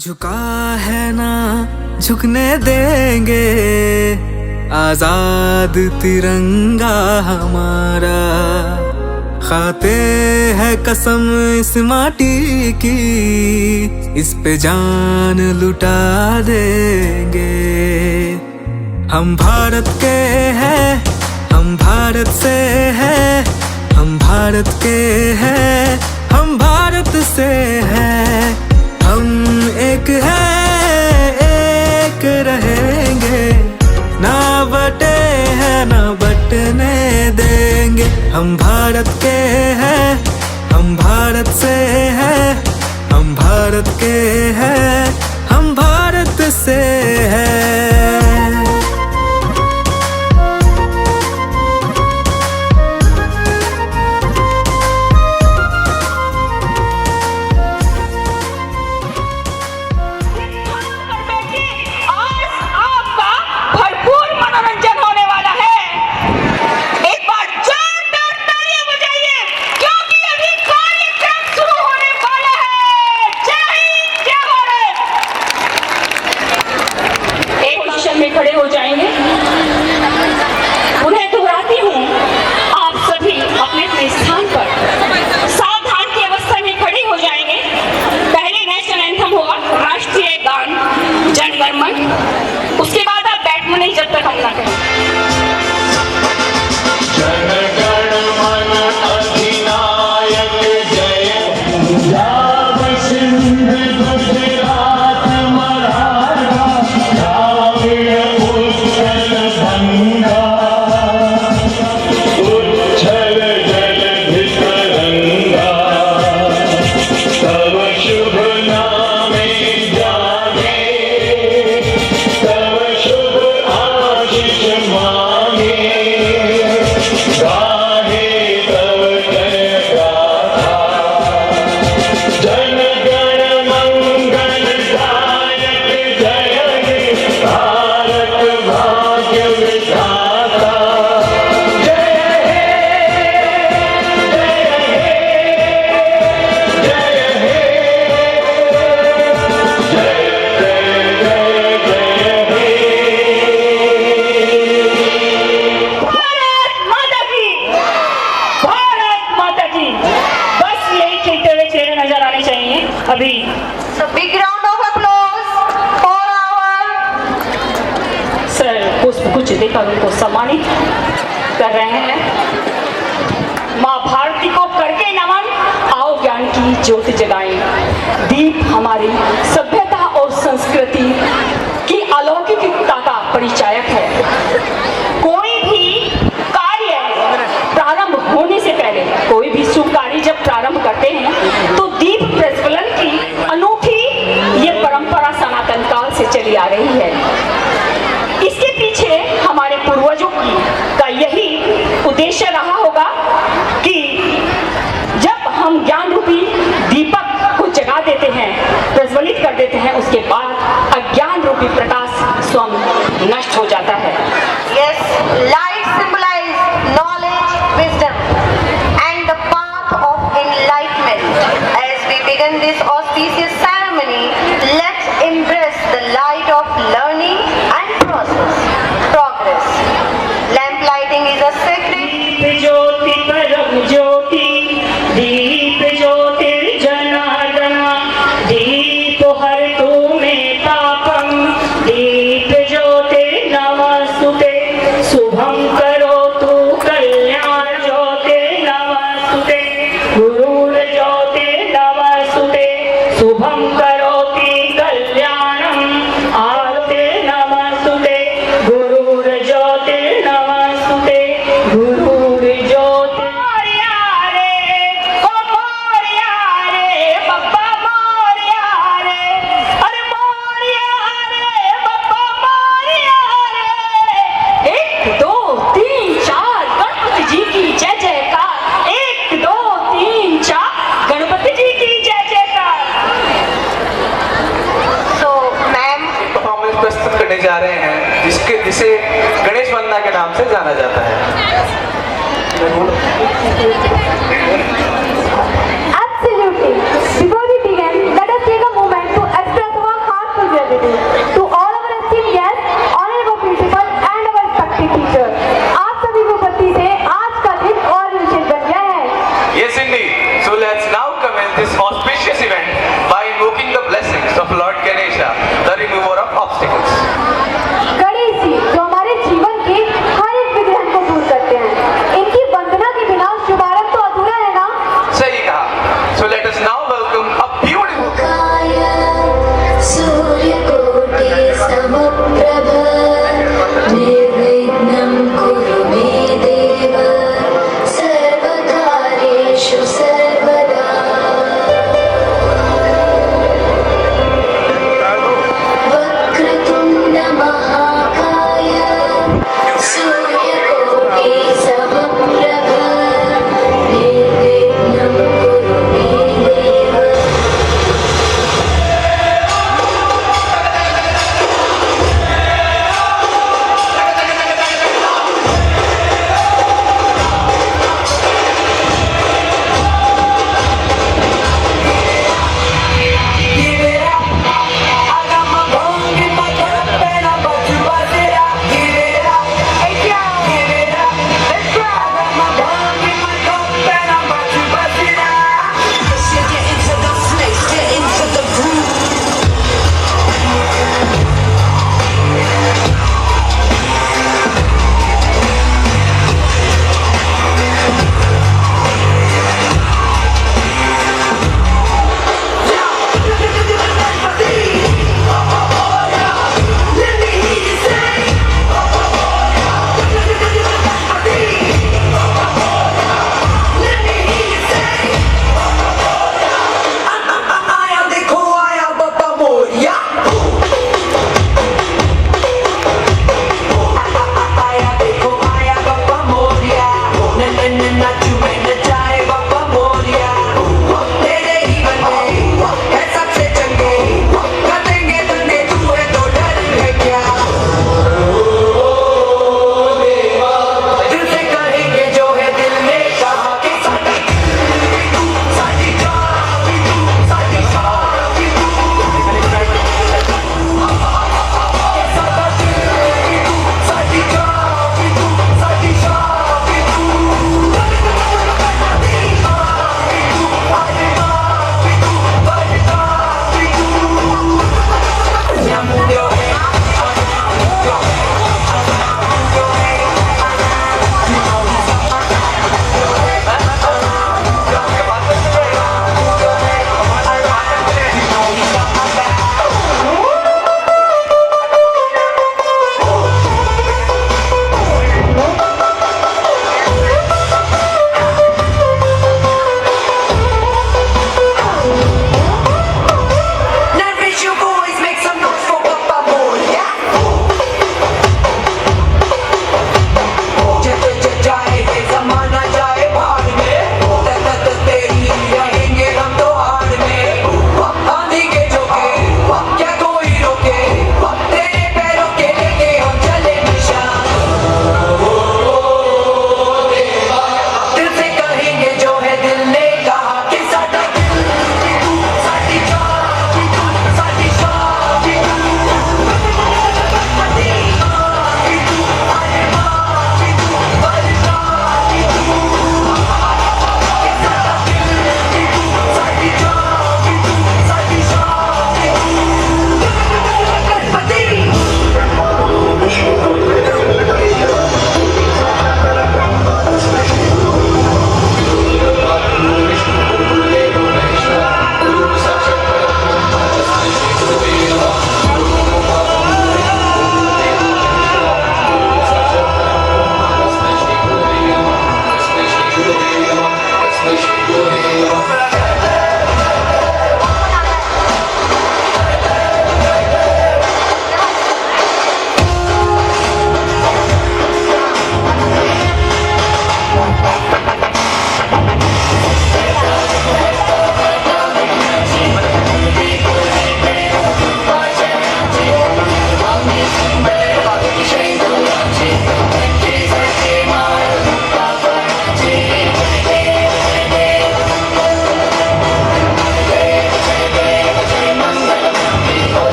झुका है ना झुकने देंगे, आजाद तिरंगा हमारा। खाते है कसम इस माटी की, इस पे जान लुटा देंगे। हम भारत के हैं, हम भारत से हैं, हम भारत के हैं, हम भारत से हैं। हम एक हैं, एक रहेंगे, ना बटे हैं ना बटने देंगे। हम भारत के हैं, हम भारत से हैं, हम भारत के हैं, हम भारत से हैं। खड़े हो जाएंगे। उन्हें दोहराती हूँ, आप सभी अपने अपने स्थान पर सावधान की अवस्था में खड़े हो जाएंगे। पहले नेशनल एंथम होगा, राष्ट्रीय गान जन गण मन। उसके बाद आप बैठ नहीं जब तक हम ना करें। अभी So big round of applause for our sir पुष्पगुच्छ देकर उनको सम्मानित कर रहे हैं। माँ भारती को करके नमन, आओ ज्ञान की ज्योति जगाएं। दीप हमारी सभ्यता और संस्कृति की अलौकिकता का परिचायक है। कोई भी कार्य प्रारंभ होने से पहले, कोई भी शुभ कार्य जब प्रारंभ करते हैं तो दीप प्रज्वलन की अनूठी ये परंपरा सनातन काल से चली आ रही है। इसके पीछे हमारे पूर्वजों का यही उद्देश्य रहा होगा कि जब हम ज्ञान रूपी दीपक को जगा देते हैं, प्रज्वलित कर देते हैं, उसके बाद अज्ञान रूपी प्रकाश स्वयं नष्ट हो जाता है। Yes, light symbolize knowledge, wisdom and the path of enlightenment. As we begin this auspicious ceremony, let's embrace the light of learning and progress. Lamp lighting is a sacred दीप ज्योति परम ज्योति, दीप ज्योति जनार्दन, दीप हरतु मे पापम, दीप ज्योति नमस्तुते, शुभम करोतु कल्याण ज्योति नमस्तुते, गुरुर ज्योति नमस्तुते, शुभम करोति कल्याणम, आरते नमस्तुते, गुरुर ज्योति नमस्तुते, गुरुर ज्योति। मोरया रे, ओ मोरया रे, बप्पा मोरया रे, अरे मोरया रे, बप्पा मोरया रे। 1 2 3 4 गणपति जी की जय जयकार। 1 2 3 4 गणपति जी की जय जयकार। So, ma'am, परफॉर्मेंस प्रस्तुत करने जा रहे हैं जिसे गणेश वंदना के नाम से जाना जाता है। Absolutely. Before we begin, let us take a moment to express our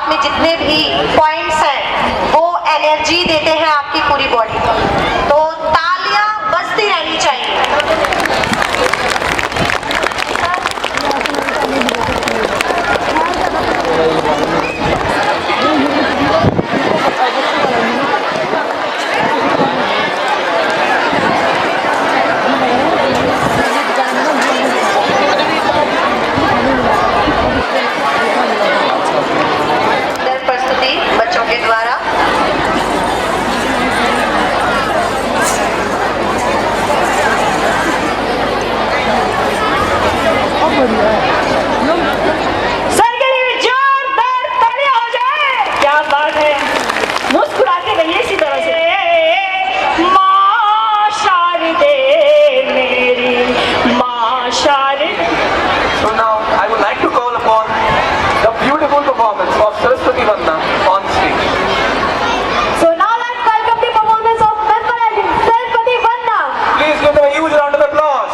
आप में जितने भी पॉइंट्स हैं वो एनर्जी देते हैं आपकी पूरी बॉडी को, तो तालियां बजती रहनी चाहिए। प्रस्तुति बच्चों के द्वारा सर के लिए जोरदार तालियां हो जाए। क्या बात है, मुस्कुराते रहिए इसी तरह से। माँ शारदे मेरी माँ शारदे। So now I would like to call upon the beautiful performance of Saraswati Vandana on stage. So now let's welcome the performance of mesmerizing Saraswati Vandana. Please give them a huge round of applause.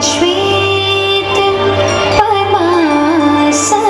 श्वेत पद्मासन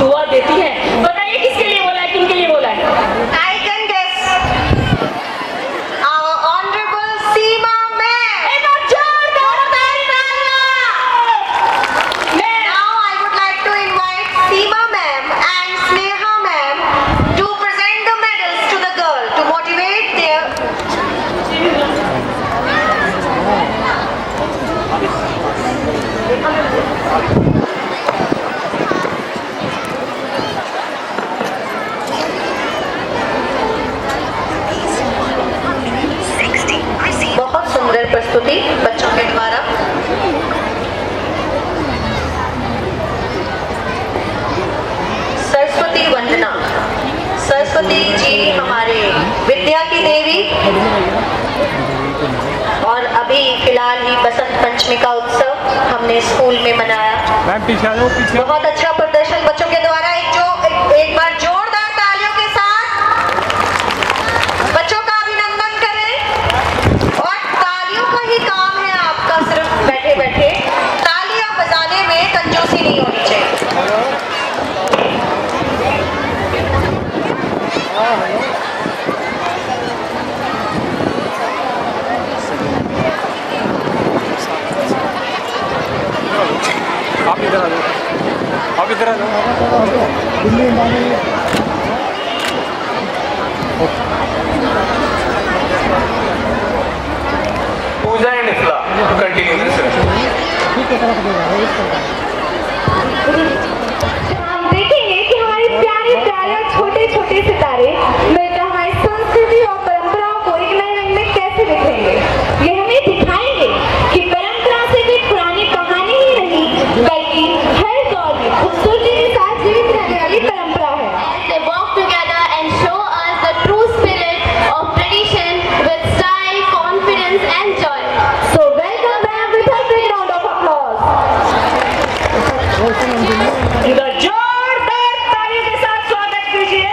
दुआ देती हैं। बताइए किसके लिए बोला है, किन के लिए बोला है? I can guess. Our Honorable Seema Ma'am. एक बार जोरदार मैं Now I would like to invite Seema Ma'am and Sneha Ma'am to present the medals to the girl to motivate their. बहुत सुंदर प्रस्तुति बच्चों के द्वारा। सरस्वती वंदना। सरस्वती जी हमारे विद्या की देवी और अभी फिलहाल ही बसंत पंचमी का उत्सव हमने स्कूल में मनाया। बहुत अच्छा प्रदर्शन बच्चों के द्वारा। एक बार जोरदार तालियों के साथ बच्चों का अभिनंदन करें। और तालियों का ही काम है आपका, सिर्फ बैठे बैठे तालियां बजाने में कंजूसी नहीं होनी चाहिए। आप इधर आ जाओ, आप इधर आ जाओ। Pooja and Ifla to continue this session. हम देखेंगे कि हमारे प्यारे प्यारे और छोटे छोटे सितारे मिलकर हमारी संस्कृति और परंपराओं को एक नए रंग में कैसे दिखाएंगे। ये हमें दिखाएंगे कि परंपरा से कोई पुरानी कहानी ही नहीं, बल्कि हर दौर में खूबसूरती के साथ जीवित रहने वाली परंपरा है। They walk together and show us the true spirit of tradition with style, confidence and joy. So welcome them with a big round of applause. इधर जोरदार तालियों के साथ स्वागत कीजिए।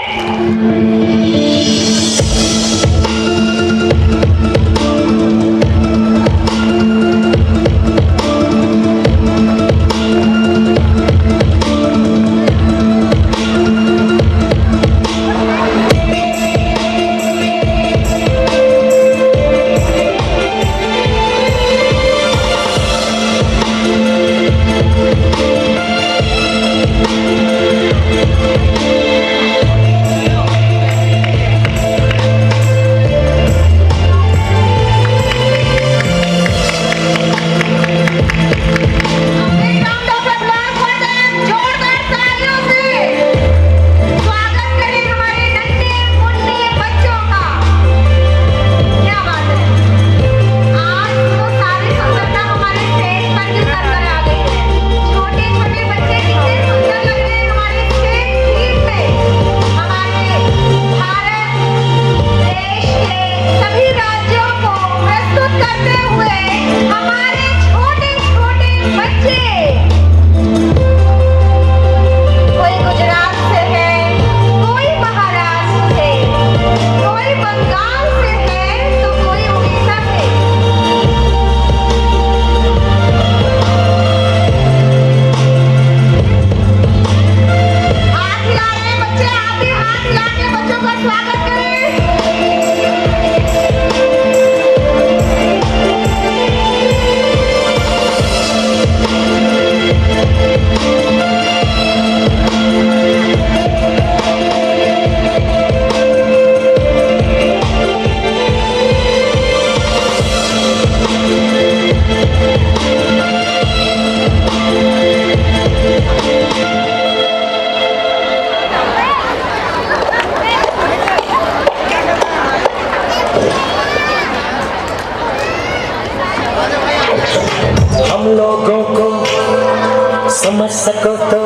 समझ सको तो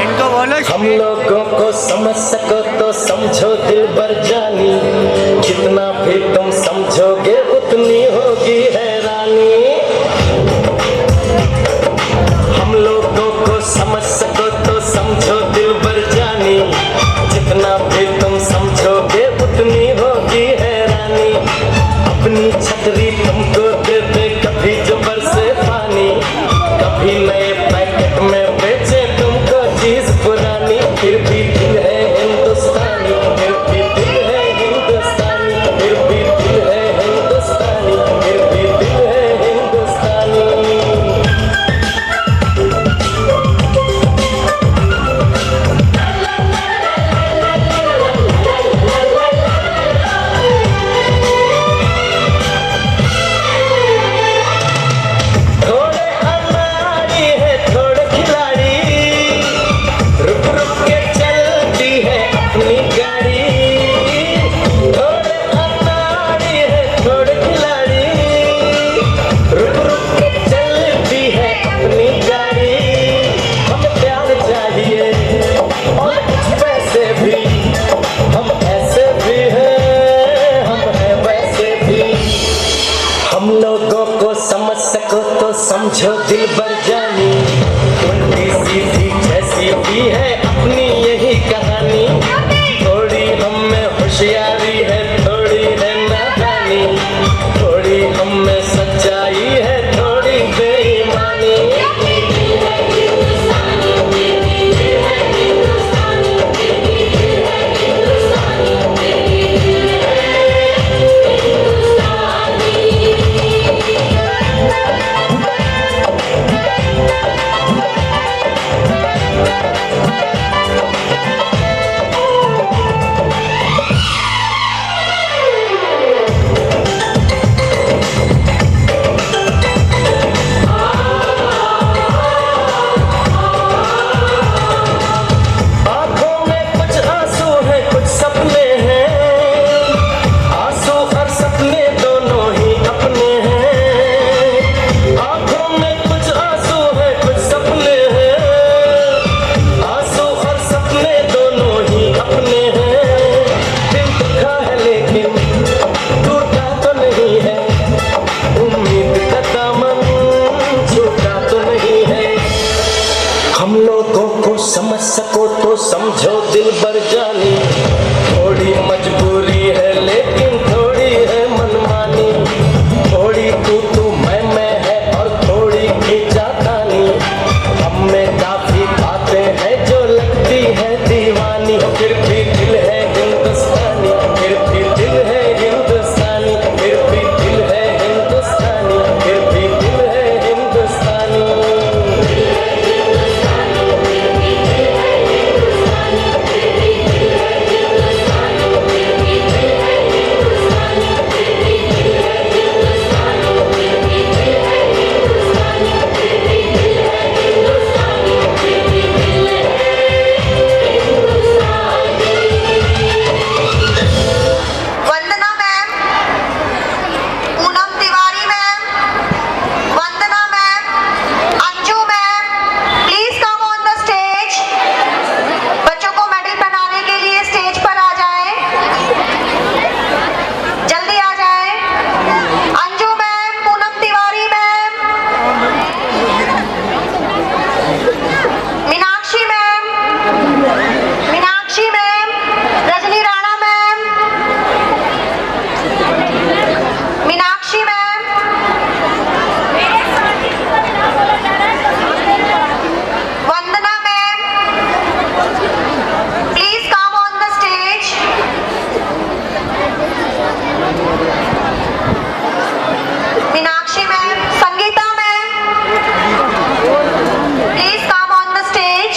इनको बोलो हम लोगों को समझ सको तो समझो दिल भर जानी, जितना भी तुम समझोगे उतनी होगी हैरानी। हम लोगों को समझ सको तो समझो दिल भर जानी, जितना भी तुम समझोगे उतनी होगी हैरानी। अपनी छतरी तुमको दे दे कभी जो बरसे पानी, कभी नए पैकेट में बेचे तुमको चीज पुरानी। कहानी, थोड़ी हम में होशियारी है, थोड़ी है नादानी, थोड़ी हम में सच्चाई है, थोड़ी बेईमानी। आंखों में कुछ आंसू है, कुछ सपने हैं, आंसू और सपने दोनों ही अपने हैं। आंखों में कुछ आंसू है, कुछ सपने हैं, आंसू और सपने दोनों ही अपने हैं। दिल दुखा है लेकिन टूटा तो नहीं है, उम्मीद का दामन छूटा तो नहीं है। हम लोगों को समझ सको तो समझो दिल भर जानी, थोड़ी मजबूरी है लेकिन थोड़ी है मनमानी, थोड़ी तू मैं है और थोड़ी खींचातानी। हम में काफी बातें हैं जो लगती है दीवानी, फिर भी दिल है हिंदुस्तानी, फिर भी दिल है हिंदुस्तानी, फिर भी दिल है हिंदुस्तानी, फिर भी दिल है Hindustani. Vandana ma'am, Poonam Tiwari ma'am, Vandana ma'am, Anju ma'am, please come on the stage. बच्चों को मेडल पहनाने के लिए स्टेज पर आ जाएं, जल्दी आ जाएं। Anju ma'am, Poonam Tiwari ma'am, Meenakshi ma'am, Meenakshi ma'am, Rajni Rana ma'am, Meenakshi ma'am, Vandana ma'am, please come on the stage. Meenakshi ma'am, Sangeeta ma'am, please come on the stage.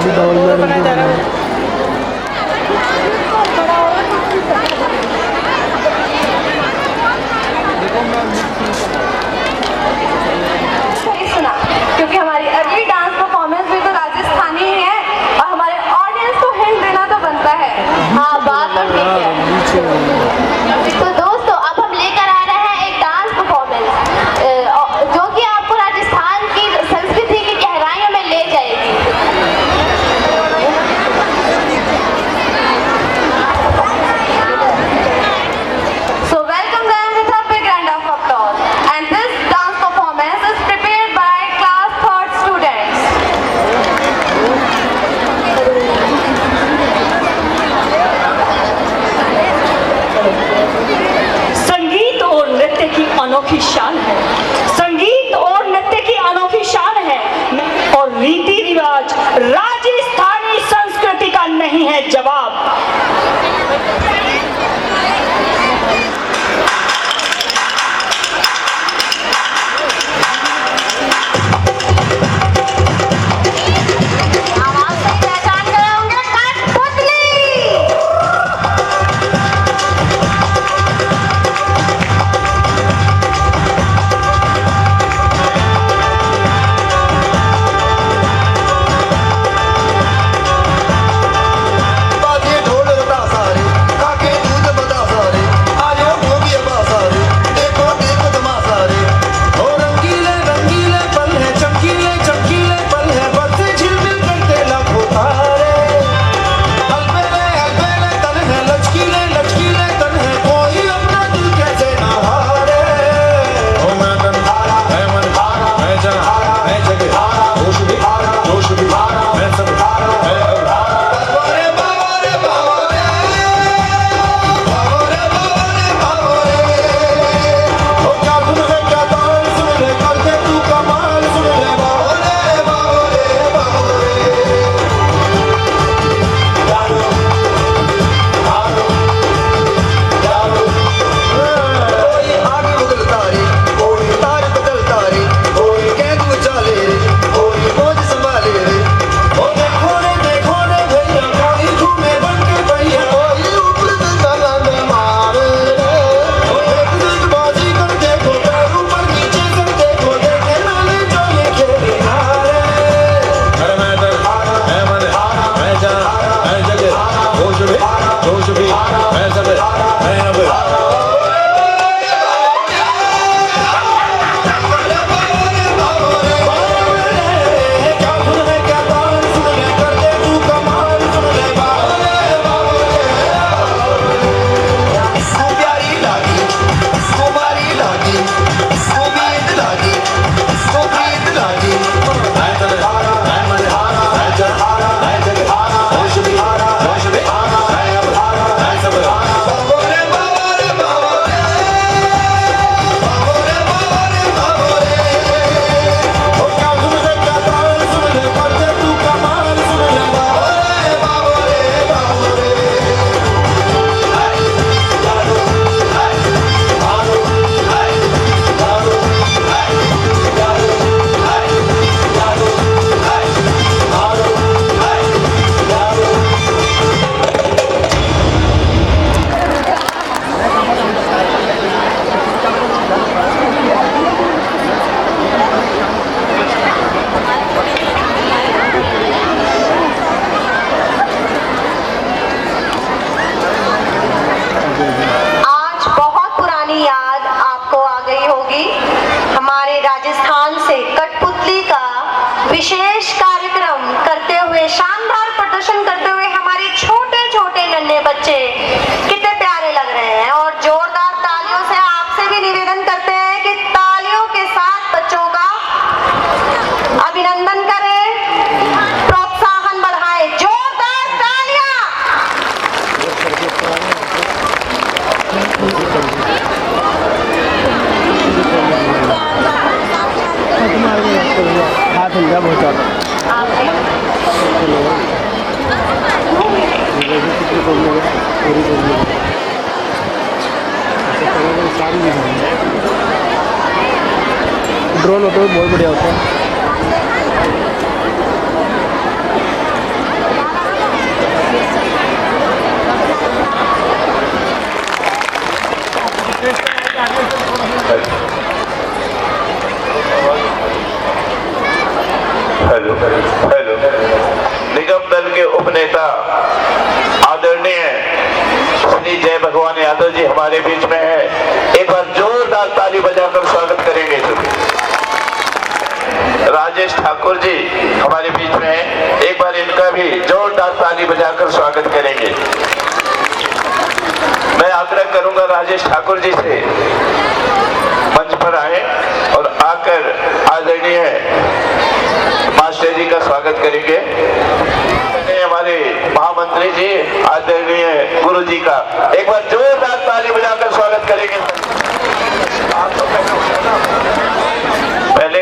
सही सुना, क्योंकि हमारी अगली डांस परफॉर्मेंस भी तो राजस्थानी ही है और हमारे ऑडियंस को हिंट देना तो बनता है। हाँ, बात तो ठीक है। तो दोस्तों, अब हम लेकर आ रहे हैं एक डांस परफॉर्मेंस जो कि आपको राजस्थान की संस्कृति की गहराइयों में ले जाएगी। So welcome them with a big round of applause. And this dance performance is prepared by class 3rd students. संगीत और नृत्य की अनोखी शान है, संगीत और नृत्य की अनोखी शान है और रीति रिवाज राजस्थानी संस्कृति का नहीं है जवाब। आवाज से पहचान गए होंगे कठपुतली। बाजे ढोल बता सारे, काके दूध बता सारे, आयो भोगिया बा सारे, देखो देखो तमाशा रे। ओ रंगीले रंगीले पल है, चमकीले चमकीले पल है, बरसे झिलमिल करते लाखों तारे। अलबेले तन है, लचकीले लचकीले तन है, कोई अपना दिल कैसे ना हारे। ओ मैं तन मैं मन मैं जन मैं जगह होश भी जोश भी मैं सब मैं अब बाबा रे बाबा रे बाबा रे, बाबा रे बाबा रे बाबा रे। ओ क्या धुन है क्या ताल सुन ले, करके तू कमाल सुन ले, बाबा रे बाबा रे बाबा रे। जानो जानो जानो, कोई आग बदलता रे, कोई तार बदलता रे, कोई कैद उचाले रे, कोई बोझ संभाले रे। ओ देखो रे भैया, कोई घूमे बन के भैया, कोई ऊपर से छलांग मारे रे। ओ देख देख बाजी कर देखो, पैर ऊपर नीचे कर देखो, देखे नाले जो ये खेले हारे। अरे मैं तन मैं मन मैं जन मैं जगह होश भी जोश भी मैं सब मैं अब क्या धुन है क्या ताल सुन ले, करके तू कमाल सुन ले, बाबा रे बाबा रे। इसको प्यारी लागी, इसको मारी लागी, इसको मीत लागी, इसको प्रीत लागी। मैं तन मैं मन मैं जन मैं जगह होश भी जोश भी मैं अब मैं सब बाबा रे बाबा रे बाबा रे, बाबा रे बाबा रे बाबा रे। ओ क्या धुन है क्या ताल सुन ले, करके तू कमाल सुन ले, बाबा रे बाबा रे बाबा रे। आज बहुत पुरानी याद आपको आ गई होगी। हमारे राजस्थान से कठपुतली का विशेष कार्यक्रम करते हुए, शानदार प्रदर्शन करते हुए हमारे छोटे छोटे नन्हे बच्चे कितने प्यारे लग रहे हैं। और जोरदार तालियों से आपसे भी निवेदन करते हैं कि तालियों के साथ बच्चों का अभिनंदन करें, प्रोत्साहन बढ़ाएं। जोरदार तालियां। हाथ हिल गया बहुत ज़्यादा। ड्रोन होता है बहुत बढ़िया होता है। उपनेता आदरणीय श्री जय भगवान यादव जी हमारे बीच में है। एक बार जोरदार ताली बजाकर स्वागत करेंगे। राजेश ठाकुर जी हमारे बीच में है, एक बार इनका भी जोरदार ताली बजाकर स्वागत करेंगे। मैं आग्रह करूंगा राजेश ठाकुर जी से मंच पर आए और आकर आदरणीय मास्टर जी का स्वागत करेंगे। हमारे महामंत्री जी आदरणीय गुरु जी का एक बार जोरदार ताली बजाकर स्वागत करेंगे। पहले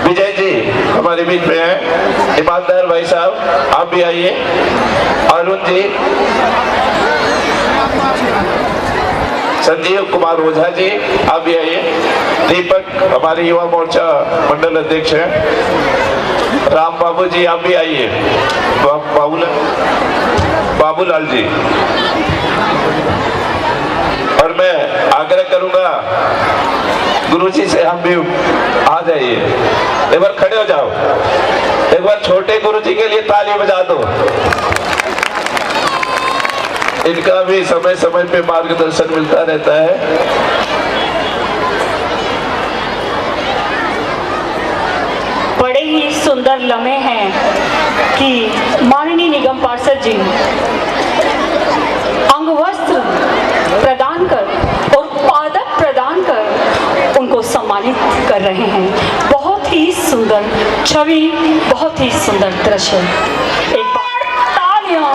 विजय जी हमारे बीच में है। ईमानदार भाई साहब आप भी आइए। अरुण जी, संजीव कुमार ओझा जी आप भी आइए। दीपक हमारे युवा मोर्चा मंडल अध्यक्ष हैं। राम बाबू जी आप भी आइए। बाबूलाल जी, और मैं आग्रह करूंगा गुरु जी से हम भी आ जाइए। एक बार खड़े हो जाओ, एक बार छोटे गुरु जी के लिए ताली बजा दो। इनका भी समय समय पे मार्गदर्शन मिलता रहता है। बड़े ही सुंदर लम्हे हैं कि माननीय निगम पार्षद जी अंगवस्त्र प्रदान कर और पादप प्रदान कर उनको सम्मानित कर रहे हैं। बहुत ही सुंदर छवि, बहुत ही सुंदर दृश्य। एक बार तालियां।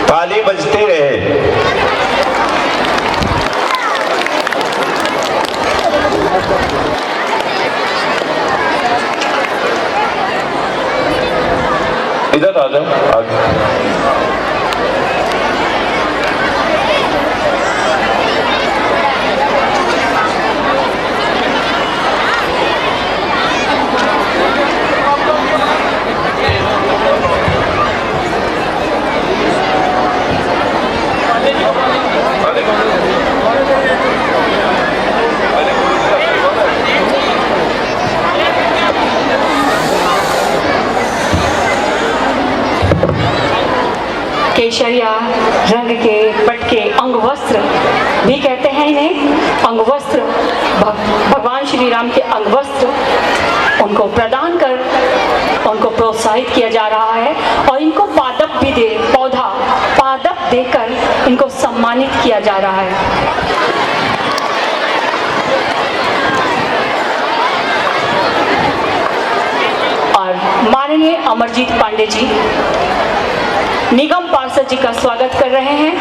ताली बजती रहे। इधर आ जाओ आगे। केशरिया रंग के पटके अंगवस्त्र भी कहते हैं इन्हें। अंगवस्त्र भगवान श्री राम के अंगवस्त्र उनको प्रदान कर उनको प्रोत्साहित किया जा रहा है और इनको पादप भी दे पौधा पादप देकर इनको सम्मानित किया जा रहा है। और माननीय अमरजीत पांडे जी निगम पार्षद जी का स्वागत कर रहे हैं।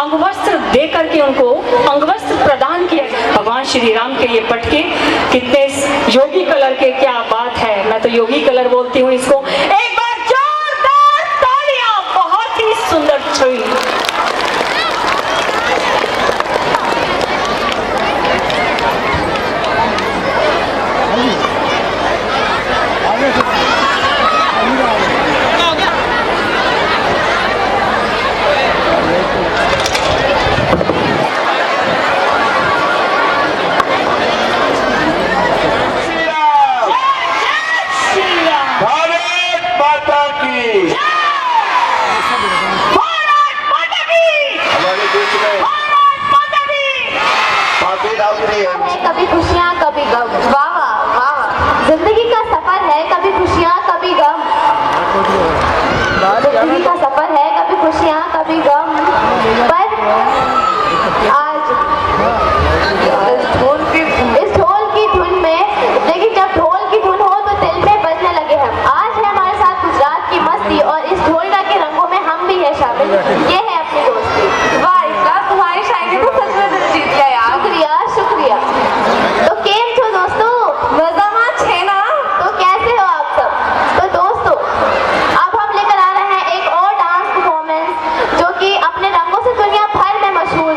अंगवस्त्र दे करके उनको अंगवस्त्र प्रदान किया। भगवान श्री राम के ये पटके कितने योगी कलर के, क्या बात है। मैं तो योगी कलर बोलती हूँ इसको। एक बार जोरदार तालियां। बहुत ही सुंदर छवि। कभी खुशियाँ कभी गम। वाह वाह वाह। जिंदगी का सफर है, कभी खुशियाँ कभी गम। जिंदगी का सफर है, कभी खुशियाँ कभी गम। पर आज इस ढोल की धुन में, लेकिन जब ढोल की धुन हो तो दिल में बजने लगे हम। आज है हमारे साथ गुजरात की मस्ती और इस ढोलना के रंगों में हम भी है शामिल। ये है अपनी दोस्ती। वाह इसका तुम्हारी शायरी तो सच में दिल जीत गया यार। शुक्रिया शुक्रिया। तो केम छो दोस्तों? मजामा छे ना? तो कैसे हो आप सब? तो दोस्तों अब हम लेकर आ रहे हैं एक और डांस परफॉर्मेंस जो कि अपने रंगों से दुनिया भर में मशहूर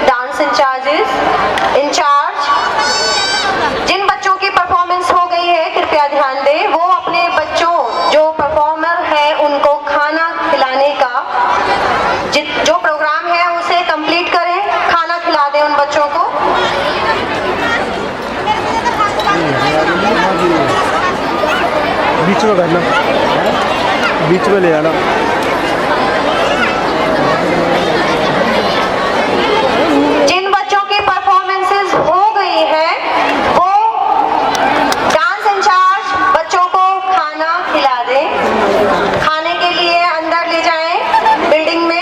डांस इंचार्ज जिन बच्चों की परफॉर्मेंस हो गई है कृपया ध्यान दें, वो अपने बच्चों जो परफॉर्मर है उनको खाना खिलाने का जो प्रोग्राम है उसे कंप्लीट करें, खाना खिला दें उन बच्चों को। बीच में करना, बीच में ले आना। जिन बच्चों की परफॉर्मेंसेस हो गई है वो डांस इंचार्ज बच्चों को खाना खिला दें, खाने के लिए अंदर ले जाएं बिल्डिंग में।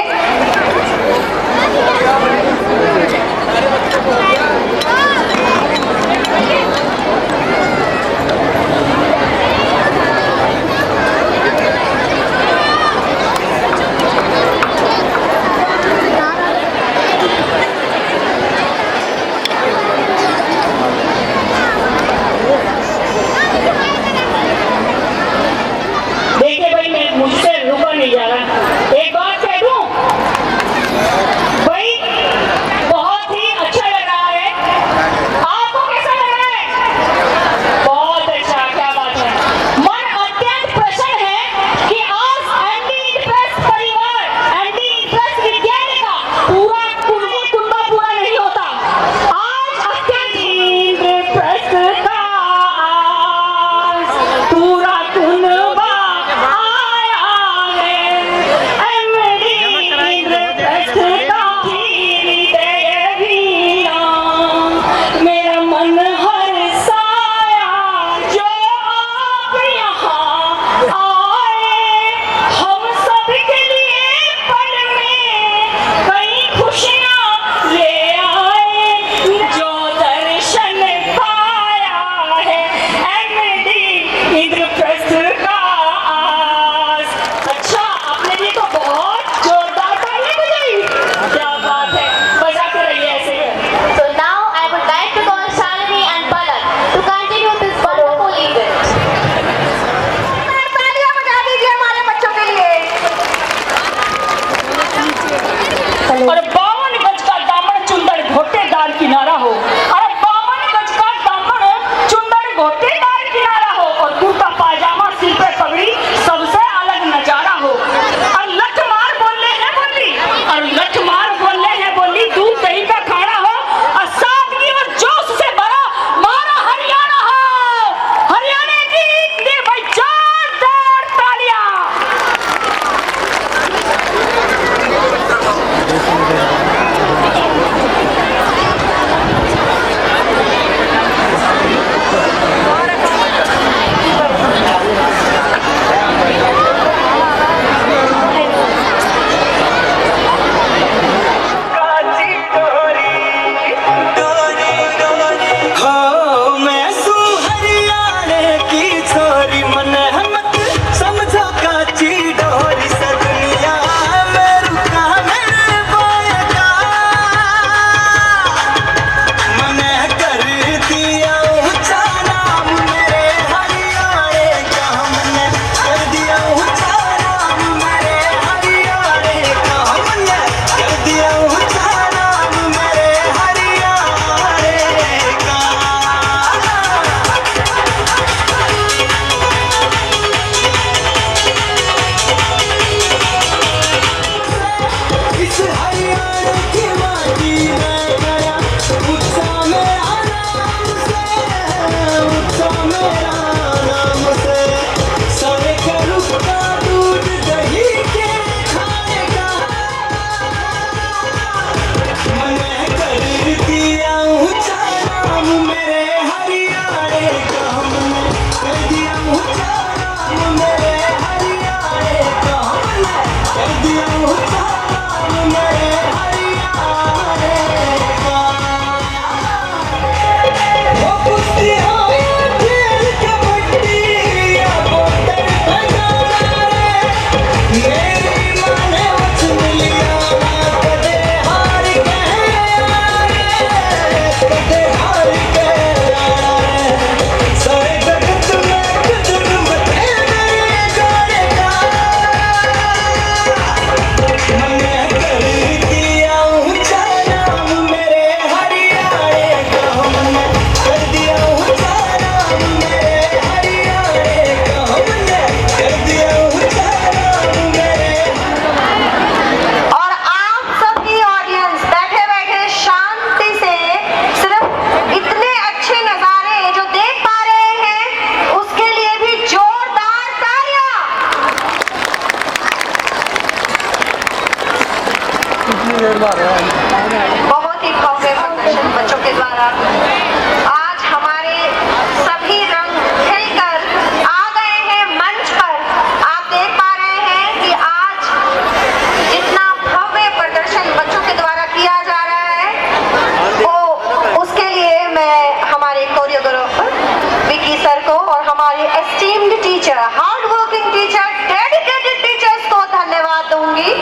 पी सर को और हमारे esteemed teacher, hard working teacher, dedicated teachers को धन्यवाद दूंगी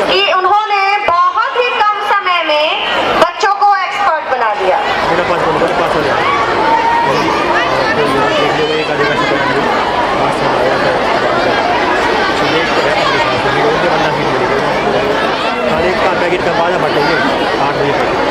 कि उन्होंने बहुत ही कम समय में बच्चों को एक्सपर्ट बना दिया। पैकेट का बाजा बटेंगे 8 बजे तक।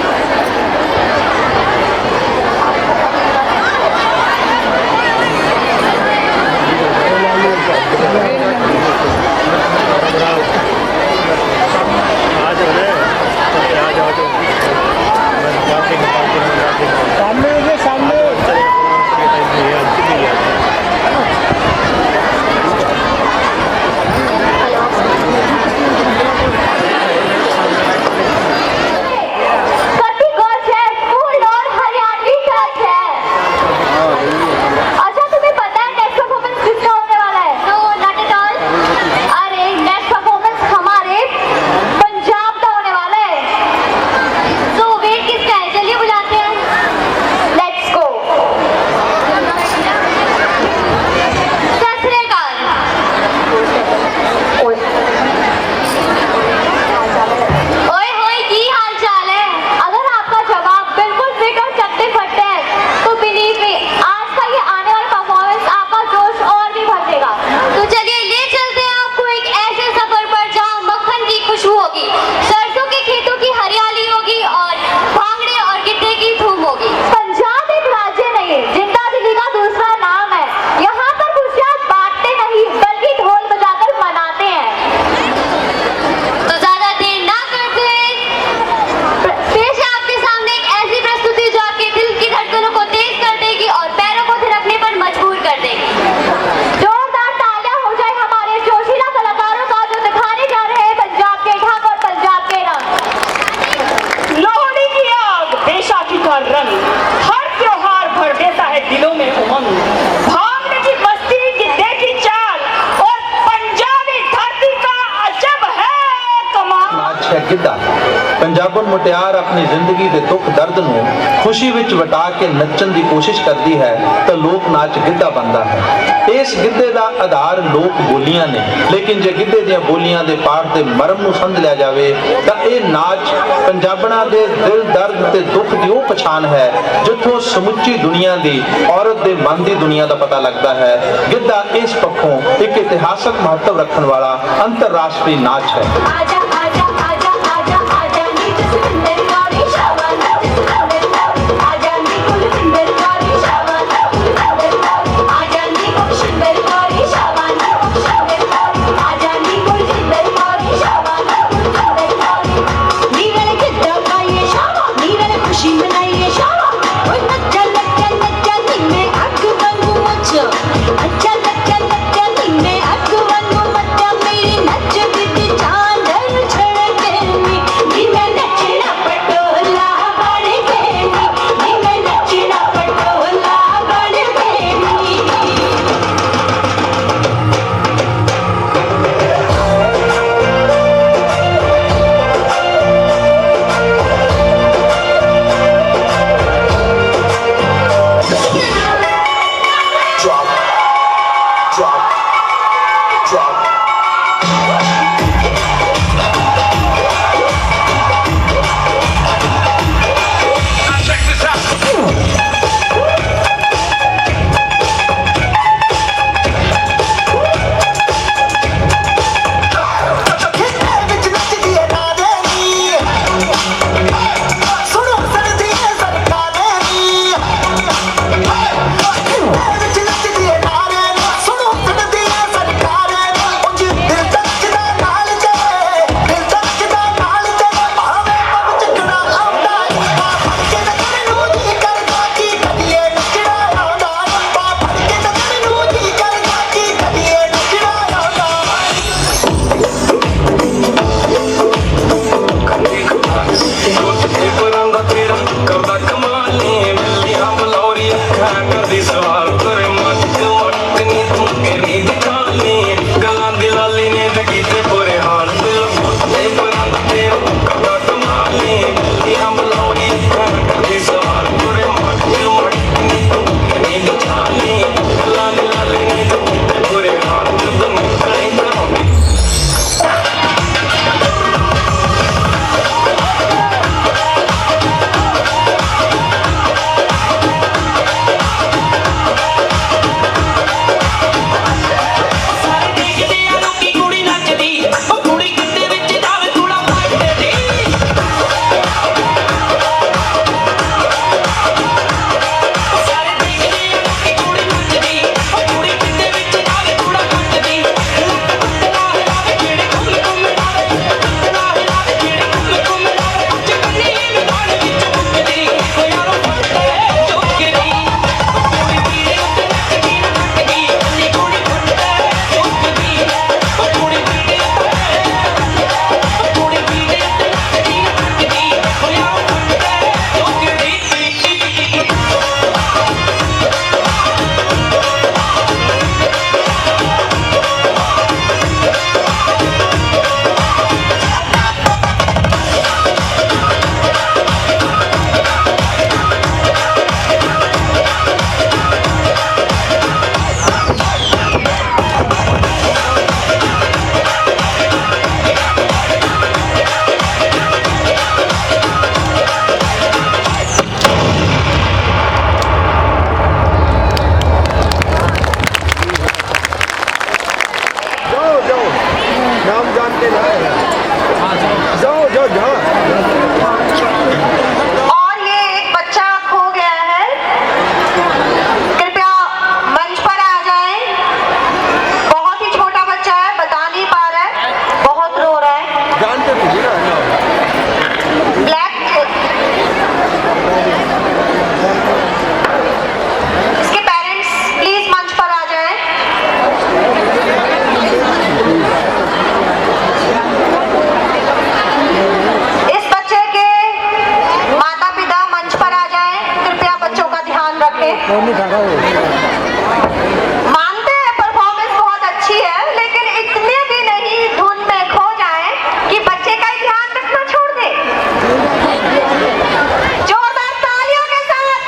पंजाबन मुटियार अपनी जिंदगी के दुख दर्द नूं खुशी विच वटा के नचन की कोशिश करती है तो लोक नाच गिद्धा बनता है। इस गिद्धे का आधार लोक बोलियां ने, लेकिन जे गिद्धे दी बोलियां दे पाठ दे मरम नूं समझ लिया जाए तो यह नाच पंजाबना दे दिल दर्द ते दुख की वह पछाण है जिथों समुची दुनिया की औरत के मन की दुनिया का पता लगता है। गिद्धा इस पक्षों एक इतिहासक महत्व रखने वाला अंतरराष्ट्रीय नाच है। अच्छा मानते हैं परफॉर्मेंस बहुत अच्छी है, लेकिन इतने भी नहीं धुन में खो जाएं कि बच्चे का ही ध्यान रखना छोड़ दे। जोरदार तालियों के साथ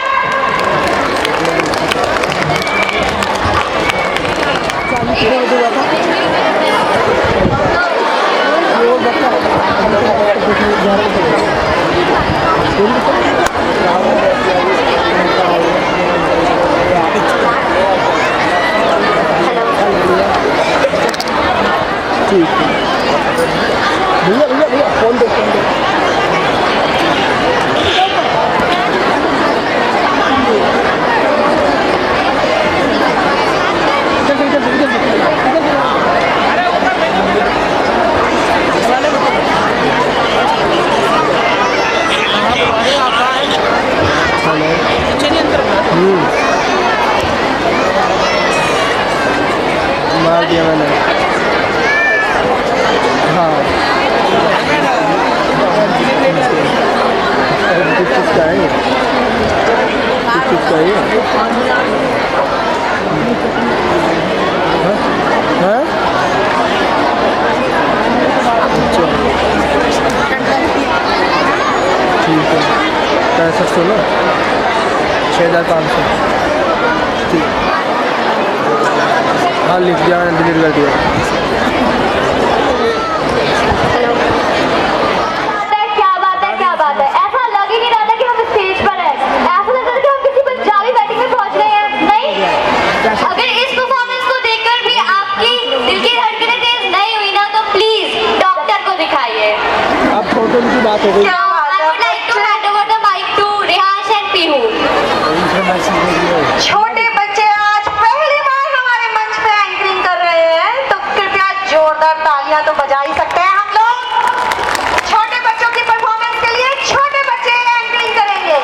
मार दिया मैंने। हाँ किसका है किसका है? हाँ ठीक है, पैसा सुनो 6500। ठीक, हाँ लिख दिया मैंने, डिलीट कर दिया। क्या बात है, ऐसा लग ही नहीं रहा था कि हम स्टेज पर हैं। ऐसा लग रहा था कि हम किसी पंजाबी वेडिंग में पहुंच गए हैं। नहीं, अगर इस परफॉर्मेंस को देखकर भी आपकी दिल की धड़कनें तेज नहीं हुई ना, तो प्लीज डॉक्टर को दिखाइए। अब फोटो की बात हो गई। I would like to hand over the mic to Rehansh and Pihu. छोटे बच्चे आज पहली बार हमारे मंच पे एंकरिंग कर रहे हैं, तो कृपया जोरदार तालियां तो बजा ही सकते हैं हम लोग। छोटे बच्चों की परफॉर्मेंस के लिए छोटे बच्चे एंकरिंग करेंगे।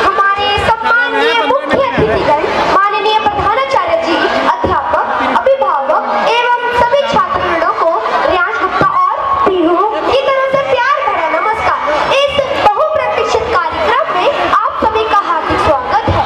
हमारे सम्माननीय मुख्य अतिथिगण, माननीय प्रधानाचार्य जी, अध्यापक, अभिभावक एवं सभी छात्रगणों को रियांश गुप्ता और पीहू की तरफ से प्यार भरा नमस्कार। इस बहुप्रतीक्षित कार्यक्रम में आप सभी का हार्दिक स्वागत है।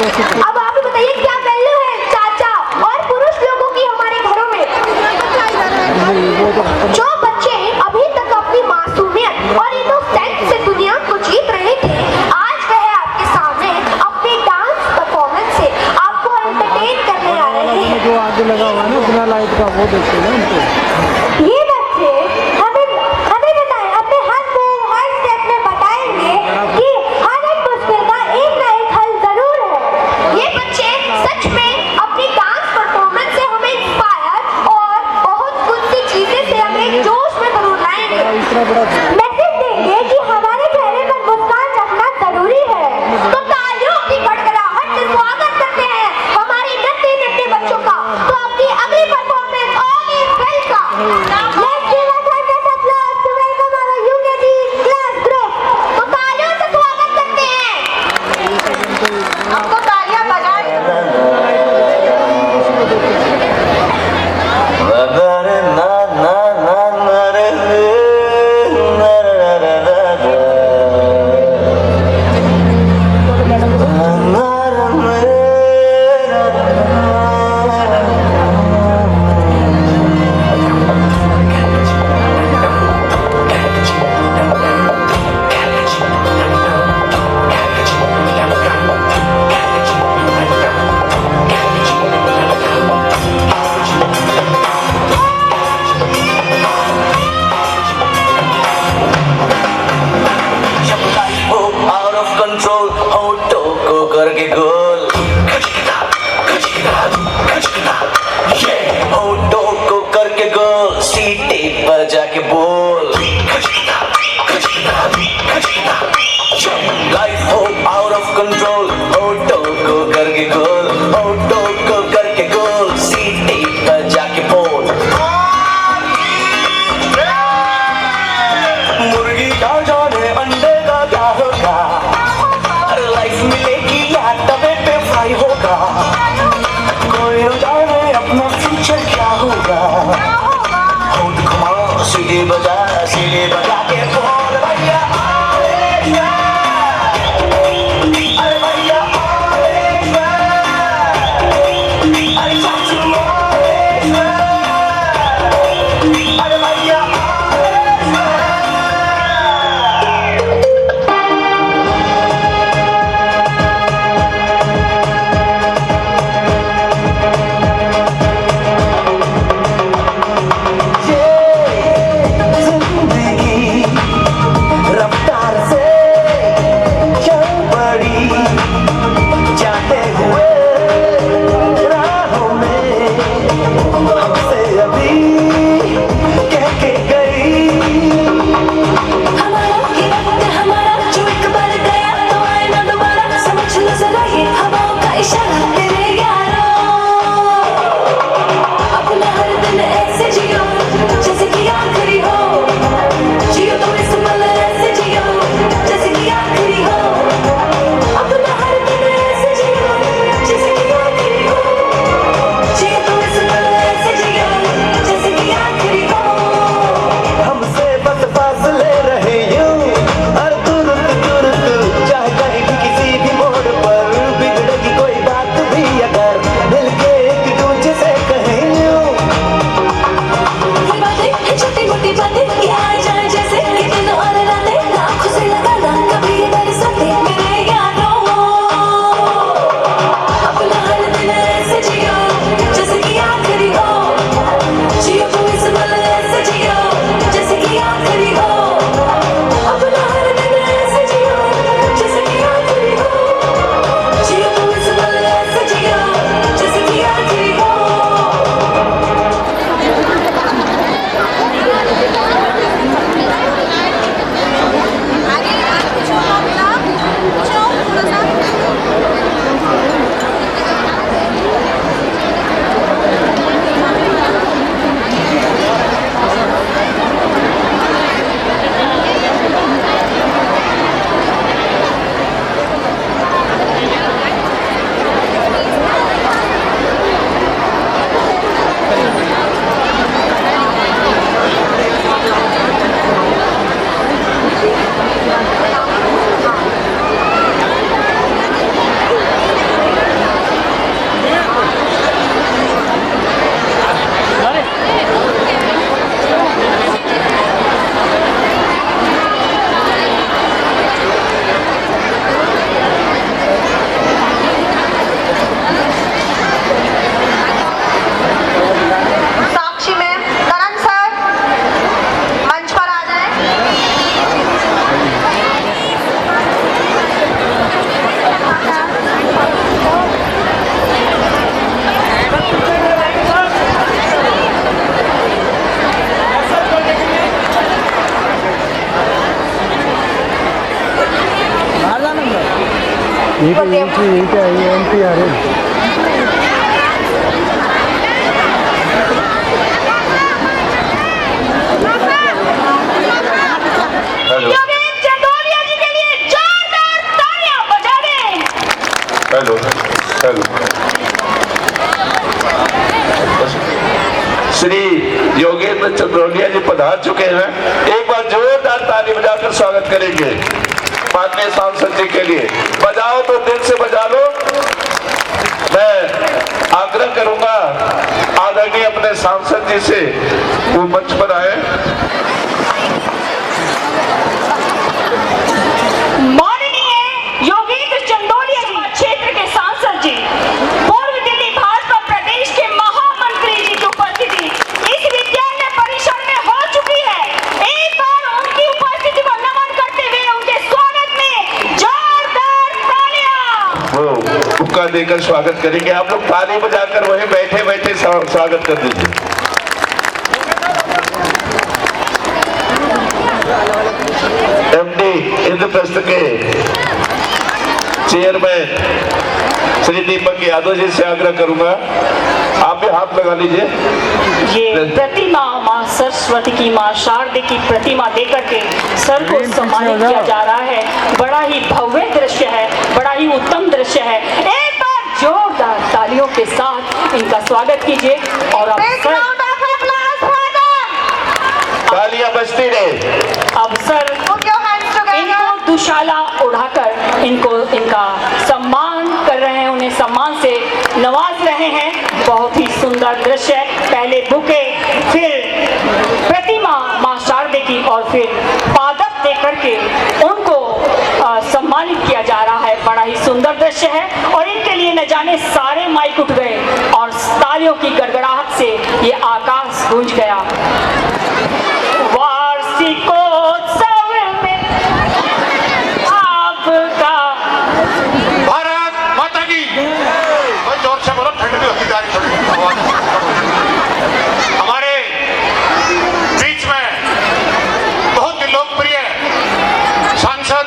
अब आप ही बताइए क्या वैल्यू है चाचा और पुरुष लोगों की हमारे घरों में। जो बच्चे अभी तक अपनी मासूमियत और इनोसेंस से दुनिया को जीत रहे थे, आज वह आपके सामने अपने डांस परफॉर्मेंस से आपको एंटरटेन करने आ रहे हैं। जो आगे लगा हुआ है ना बिना लाइट का, वो देखते हैं उनको। ये बच्चे हमें बताएं, अपने हर स्टेप में बताएंगे कि हर एक मुश्किल का एक ना एक हल जरूर है। ये बच्चे सच में अपनी डांस परफॉर्मेंस से हमें इंस्पायर और बहुत कुछ सी चीजें से हमें जोश में जरूर लाएंगे। मैसेज देंगे कि हमारे चेहरे पर मुस्कान रखना जरूरी है। तो तालियों की गड़गड़ाहट से स्वागत करते हैं हमारे नन्हे नन्हे बच्चों का। तो आपकी अगली performance all is welcome. Let's give a thunder applause to welcome our UKG class group. तो तालियों से स्वागत करते हैं। आपको तालियां बजाएं। आउट ऑफ कंट्रोल होठों को करके गोल, होठों को करके गोल, सीटे पर जाके बोल। लाइफ हो आउट ऑफ कंट्रोल होठों को करके गोल, होठों को करके गोल, सीटे पर जाके बोल। मुर्गी का जाने अंडे का क्या होगा, लाइफ मिलेगी या तवे पे फ्राई होगा, कोई न जाने अपना फ्यूचर क्या होगा। होठ घुमा सीढ़ी बजा के बोल भैया अरे भैया हेलो योगेश चंदोलिया जी के लिए जोरदार तालियां बजा दें। Hello hello. श्री योगेंद्र चंद्रोलिया जी पधार चुके हैं। एक बार जोरदार ताली बजाकर स्वागत करेंगे माननीय सांसद जी के लिए। बजाओ तो दिल से बजा लो। मैं आग्रह करूंगा आदरणीय अपने सांसद जी से वो मंच पर आए। माननीय योगेंद्र चंदोलिया जी क्षेत्र के सांसद जी, पूर्व दिल्ली भाजपा प्रदेश के महामंत्री जी की उपस्थिति इस विद्यालय परिसर में हो चुकी है। एक बार उनकी उपस्थिति को नमन करते हुए उनके स्वागत में जोरदार तालियां। वो हुक्का देकर स्वागत करेंगे। आप लोग ताली बजाकर वहीं बैठे बैठे स्वागत कर दीजिए। एमडी इंद्रप्रस्थ के चेयरमैन श्री दीपक यादव जी से आग्रह करूंगा आप भी हाथ लगा लीजिए। ये प्रतिमा माँ सरस्वती की, माँ शारदे की प्रतिमा देकर के सर को सम्मानित किया जा रहा है। बड़ा ही भव्य दृश्य है, बड़ा ही उत्तम दृश्य है। एक बार जोरदार तालियों के साथ इनका स्वागत कीजिए। और अब सर तालियां बजती रहे। अब सर इनको दुशाला उड़ाकर इनका सम्मान कर रहे हैं, उन्हें सम्मान से नवाज रहे हैं। बहुत ही सुंदर दृश्य है। पहले बुके, फिर प्रतिमा माँ शारदे की और फिर पादप देकर के उनको सम्मानित किया जा रहा है। बड़ा ही सुंदर दृश्य है और इनके लिए न जाने सारे माइक उठ गए और तालियों की गड़गड़ाहट से ये आकाश गूंज गया। वार्षिकोत्सव में आपका भारत माता की। भाई जोर से बोलो, ठंड भी होती जा रही है। हमारे बीच में बहुत ही लोकप्रिय सांसद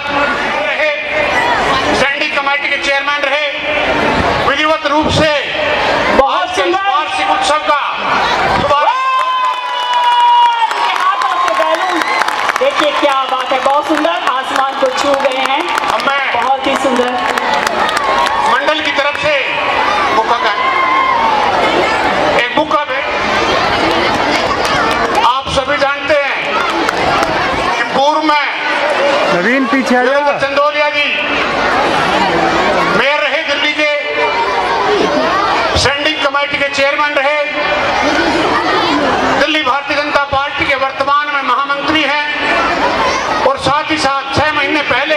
रहे, स्टैंडिंग कमेटी के चेयरमैन रहे, विधिवत रूप से बहुत सुंदर वार्षिक उत्सव का देखिए क्या बात है, बहुत सुंदर, आसमान को छू गए हैं। बहुत ही सुंदर। मंडल की तरफ से बुका का एक बुका में आप सभी जानते हैं कि पूर्व में नवीन पीछे आ जा। चंदोलिया जी मेयर रहे, दिल्ली के स्टैंडिंग कमेटी के चेयरमैन रहे, दिल्ली भारतीय जनता पार्टी के वर्तमान में महामंत्री हैं और साथ ही साथ 6 महीने पहले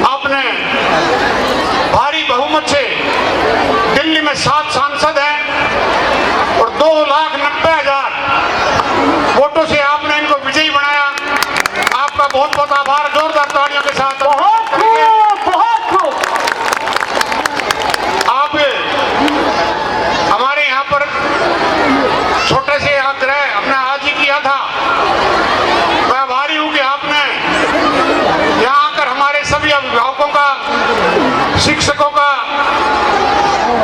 आपने भारी बहुमत से दिल्ली में 7 सांसद हैं और 2,90,000 वोटों से आपने इनको विजयी बनाया। आपका बहुत बहुत आभार। जोरदार तालियों के साथ बहुत खूब, बहुत खूब। आप हमारे यहाँ पर छोटे से आग्रह अपने आज ही किया था। मैं आभारी हूँ कि आपने यहाँ आकर हमारे सभी अभिभावकों का, शिक्षकों का,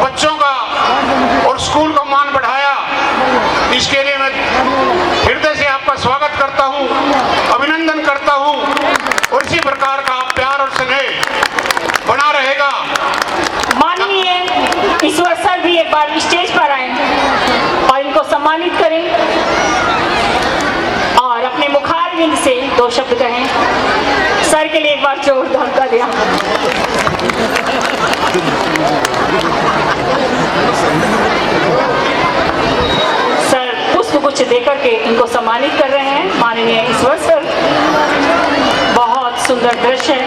बच्चों का और स्कूल का मान बढ़ाया। इसके लिए मैं हृदय से आपका स्वागत करता हूँ, अभिनंदन करता हूँ और इसी प्रकार का प्यार और स्नेह बना रहेगा। माननीय ईश्वर सर भी एक बार स्टेज पर आए और इनको सम्मानित करें और अपने मुखारबिंद से 2 शब्द कहें। सर के लिए एक बार जोरदार तालियां। सर पुष्पगुच्छ देकर के इनको सम्मानित कर रहे हैं माननीय ईश्वर सर। बहुत सुंदर दृश्य है।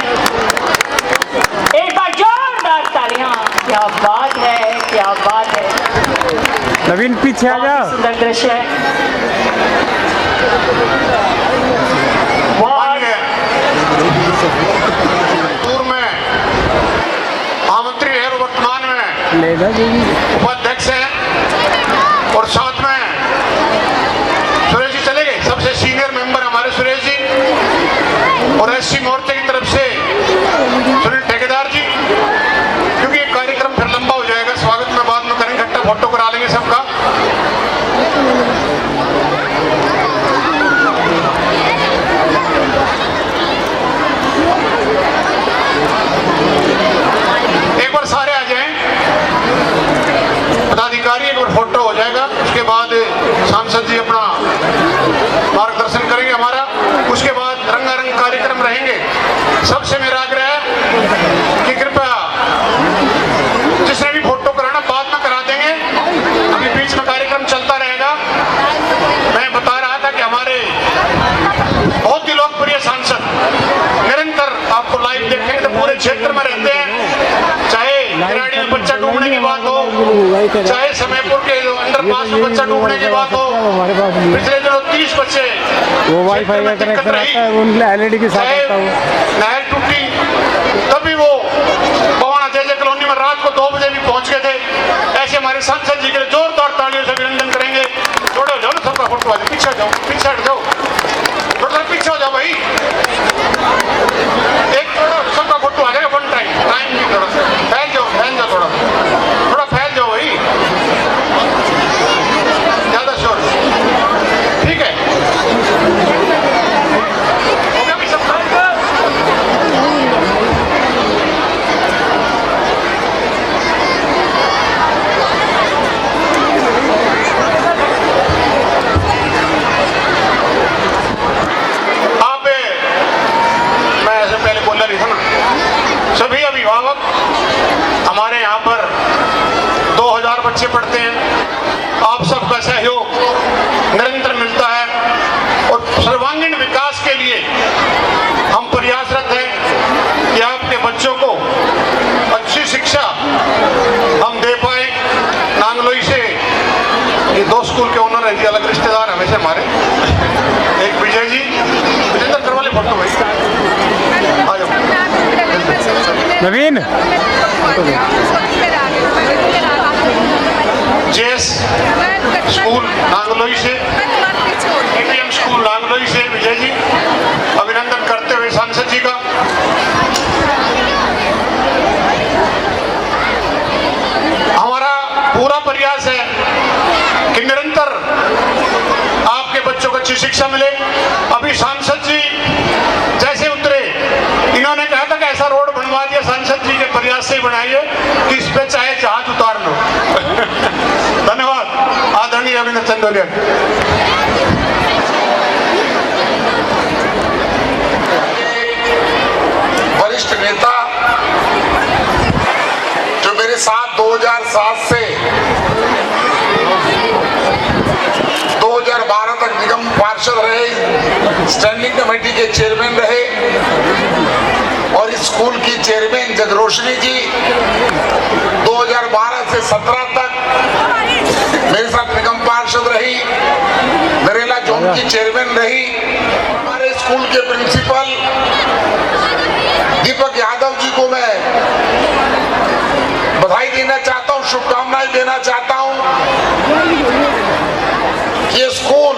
एक बार जोरदार तालियां। क्या बात है, क्या बात है। नवीन पीछे आ जा। सुंदर दृश्य है। पूर्व में महामंत्री है और वर्तमान में उपाध्यक्ष है और साथ में सुरेश जी चले गए, सबसे सीनियर मेंबर हमारे सुरेश जी और एससी मोर्चे की तरफ से सुनील ठेकेदार जी फोटो करा लेंगे सबका। एक बार सारे आ जाएं, पदाधिकारी एक बार फोटो हो जाएगा, उसके बाद सांसद जी अपना मार्गदर्शन करेंगे हमारा, उसके बाद रंगारंग कार्यक्रम रहेंगे। सबसे मेरा आग्रह है कि कृपया जिसने भी फोटो कराना बाद में करा देंगे, अभी बीच में कार्यक्रम चलता रहेगा। मैं बता रहा था कि हमारे बहुत ही लोकप्रिय सांसद निरंतर आपको लाइव देखेंगे तो पूरे क्षेत्र में रहते हैं, चाहे किराड़ी में बच्चा डूबने की बात हो, चाहे समयपुर के अंडरपास में बच्चा डूबने की बात हो, पिछले दिनों 30 बच्चे वो वाईफाई का कनेक्शन आता है, उन एलईडी के साथ आता है। नहर टूटी तभी वो पवाना जय कॉलोनी में रात को 2 बजे भी पहुंच गए थे। ऐसे हमारे सांसद जी के लिए जोरदार तालियों से अभिनंदन करेंगे। छोड़ो जाओ ना सबका फोटो, आ जाओ, पीछे जाओ, पीछे हट जाओ, थोड़ा पीछे हो जाओ भाई, एक थोड़ा सबका फोटो आ जाएगा। वन टाइम नहीं, थोड़ा फैल जाओ थोड़ा फैल जाओ भाई, ज्यादा शोर, ठीक है, हो गया भाई सब। सभी अभिभावक हमारे यहाँ पर 2000 बच्चे पढ़ते हैं, आप सबका सहयोग निरंतर मिलता है और सर्वांगीण विकास के लिए हम प्रयासरत हैं कि आपके बच्चों को अच्छी शिक्षा हम दे पाए। नांगलोई से ये 2 स्कूल के ओनर हैं जी, अलग रिश्तेदार हमेशा हमारे, एक विजय जी, विजेंद्र करवा ले फोटो भाई, आ जाओ नवीन। जेएस स्कूल नांगलोई से, एपीएम स्कूल नांगलोई से विजय जी, अभिनंदन करते हुए सांसद जी का। हमारा पूरा प्रयास है कि निरंतर आपके बच्चों को अच्छी शिक्षा मिले। अभी सांसद जी जैसे उतरे, इन्होंने कहा था कि ऐसा रोड बनवा दिया, सांसद जी के प्रयास से बनाइए कि इस पे चाहे जहाज उतार लो। धन्यवाद आदरणीय अभिनंदन चंदोलिया। वरिष्ठ नेता जो मेरे साथ 2007 से 2012 तक निगम पार्षद रहे, स्टैंडिंग कमेटी के चेयरमैन रहे, और इस स्कूल की चेयरमैन जगरोशनी जी 2012 से 17 तक मेरे साथ निगम पार्षद रही, नरेला जोन की चेयरमैन रही। हमारे स्कूल के प्रिंसिपल दीपक यादव जी को मैं बधाई देना चाहता हूं, शुभकामनाएं देना चाहता हूं। ये स्कूल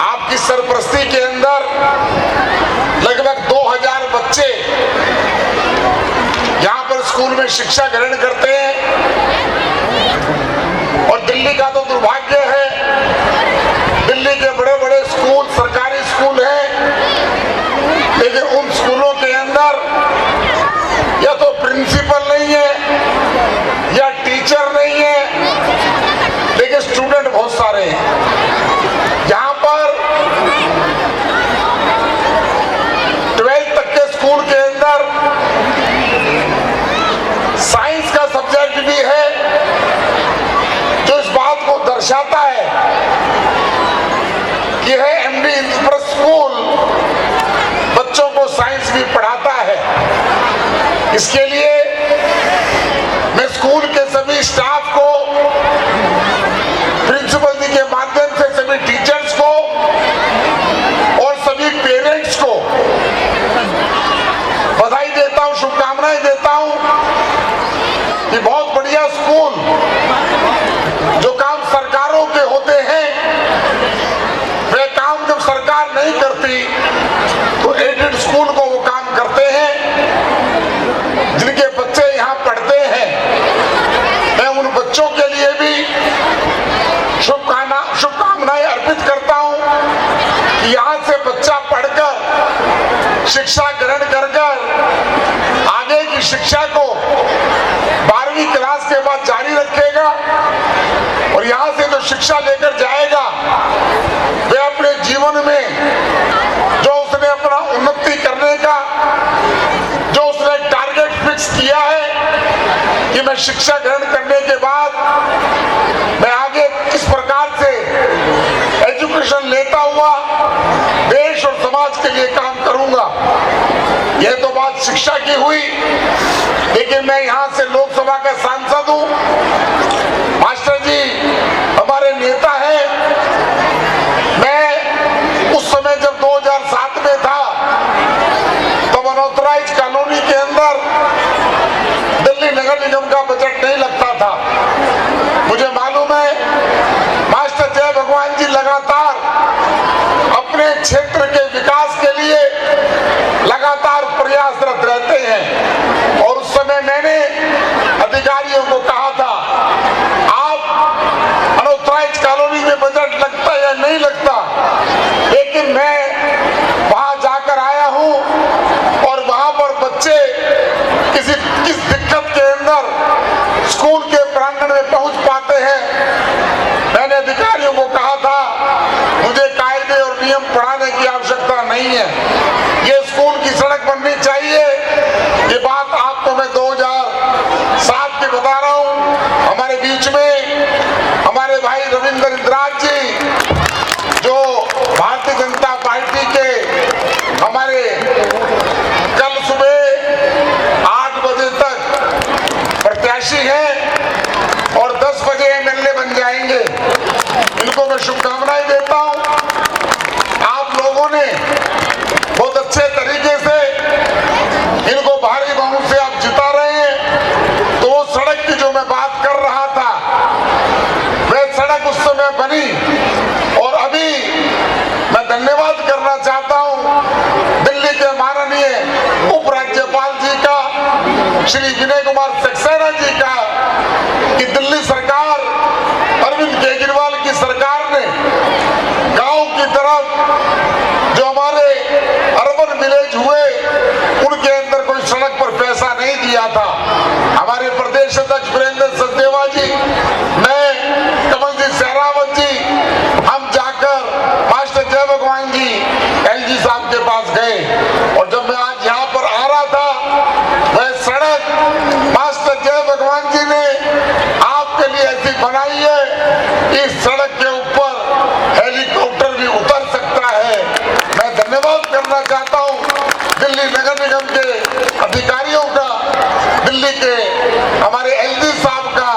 आपकी सरपरस्ती के अंदर लगभग 2000 बच्चे यहाँ पर स्कूल में शिक्षा ग्रहण करते हैं, और दिल्ली का तो दुर्भाग्य है, दिल्ली के बड़े बड़े स्कूल सरकारी स्कूल हैं, लेकिन उन स्कूलों के अंदर या तो प्रिंसिपल नहीं है या टीचर नहीं है, लेकिन स्टूडेंट बहुत सारे हैं। जहां पर 12th तक के स्कूल के अंदर साइंस का सब्जेक्ट भी है, जो इस बात को दर्शाता है कि है MD इंस्प्रेस स्कूल बच्चों को साइंस भी पढ़ाता है। इसके लिए मैं स्कूल के सभी स्टाफ को, प्रिंसिपल जी के माध्यम से सभी टीचर्स को और सभी पेरेंट्स को बधाई देता हूं, शुभकामनाएं देता हूं कि बहुत बढ़िया स्कूल, जो काम सरकारों के होते हैं वे काम जब सरकार नहीं करती तो एडेड स्कूल को वो काम करते हैं, जिनके बच्चे यहाँ पढ़ते हैं। मैं उन बच्चों के शिक्षा ग्रहण कर आगे की शिक्षा को 12वीं क्लास के बाद जारी रखेगा और यहाँ से जो शिक्षा लेकर जाएगा वे अपने जीवन में जो उसने अपना उन्नति करने का जो उसने टारगेट फिक्स किया है कि मैं शिक्षा ग्रहण करने के बाद मैं आगे किस प्रकार से एजुकेशन लेता हुआ देश और समाज के लिए काम करूंगा। यह तो बात शिक्षा की हुई, लेकिन मैं यहाँ से लोकसभा का सांसद हूँ। मास्टर जी हमारे नेता हैं। मैं उस समय जब 2007 में था तब अनऑथराइज कॉलोनी के अंदर दिल्ली नगर निगम का बजट नहीं लगता था। मुझे मालूम है मास्टर जय भगवान जी लगातार अपने क्षेत्र के विकास के लिए लगातार प्रयासरत रहते हैं और उस समय मैंने अधिकारियों को कहा था आप अनऑथराइज कॉलोनी में बजट लगता या नहीं लगता, लेकिन मैं वहां जाकर आया हूं और वहां पर बच्चे किस दिक्कत के अंदर स्कूल के प्रांगण में पहुंच पाते हैं। मैंने अधिकारियों को कहा था मुझे कायदे और नियम पढ़ाने की आवश्यकता नहीं है, ये स्कूल की सड़क बननी चाहिए। ये बात आपको मैं 2007 की बता रहा हूँ। हमारे बीच में हमारे भाई रविंद्र इंद्राज जी जो भारतीय जनता पार्टी के हमारे कल सुबह 8 बजे तक प्रत्याशी हैं और 10 बजे एमएलए बन जाएंगे। इनको मैं शुभकामनाएं देता हूं। आप लोगों ने बहुत अच्छे तरीके से इनको भारी बहुमत से आप जिता रहे हैं। तो वो सड़क की जो मैं बात कर रहा था वह सड़क उस समय बनी और अभी मैं धन्यवाद करना चाहता हूं दिल्ली के माननीय उपराज्यपाल जी का श्री विनय कुमार सक्सेना जी का कि दिल्ली सरकार अरविंद केजरीवाल की सरकार ने गांव की तरफ जो हमारे अर्बन विलेज हुए उनके अंदर कोई सड़क पर पैसा नहीं दिया था। हमारे प्रदेश अध्यक्ष वीरेंद्र सचदेवा जी, मैं कमल जी सहरावत जी, हम जाकर मास्टर जय भगवान जी एलजी साहब के पास गए और जब मैं आज यहाँ पर आ रहा था वह सड़क मास्टर जय भगवान जी ने आपके लिए ऐसी बनाई है इस सड़क के ऊपर हेलीकॉप्टर भी उतर सकता है। मैं धन्यवाद करना चाहता हूँ दिल्ली नगर निगम के अधिकारियों का, दिल्ली के हमारे एलजी साहब का।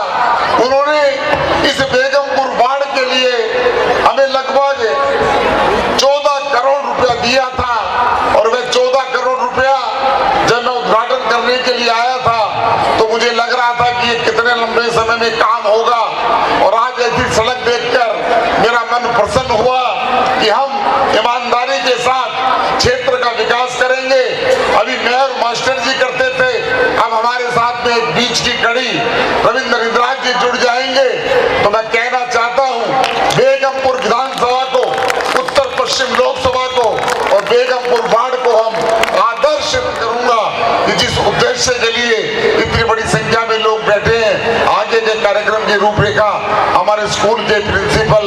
उन्होंने इस बेगमपुर वार्ड के लिए हमें लगभग 14 करोड़ रुपया दिया था और वह 14 करोड़ रुपया जब मैं उद्घाटन करने के लिए आया था तो मुझे लग रहा था कि ये कितने लंबे समय में काम होगा और आज ऐसी सड़क देखकर मेरा मन प्रसन्न हुआ कि हम ईमानदारी के साथ क्षेत्र का विकास करेंगे। अभी मेयर मास्टर जी करते थे, अब हमारे साथ में बीच की कड़ी रविंद्र इंद्राज जी जुड़ जाएंगे। तो मैं कहना चाहता हूँ बेगमपुर विधानसभा को, उत्तर पश्चिम लोकसभा को और बेगमपुर वार्ड को हम आदर्श करूंगा कि जिस उद्देश्य के लिए इतनी बड़ी संख्या में लोग बैठे हैं। आगे के कार्यक्रम की रूपरेखा हमारे स्कूल के प्रिंसिपल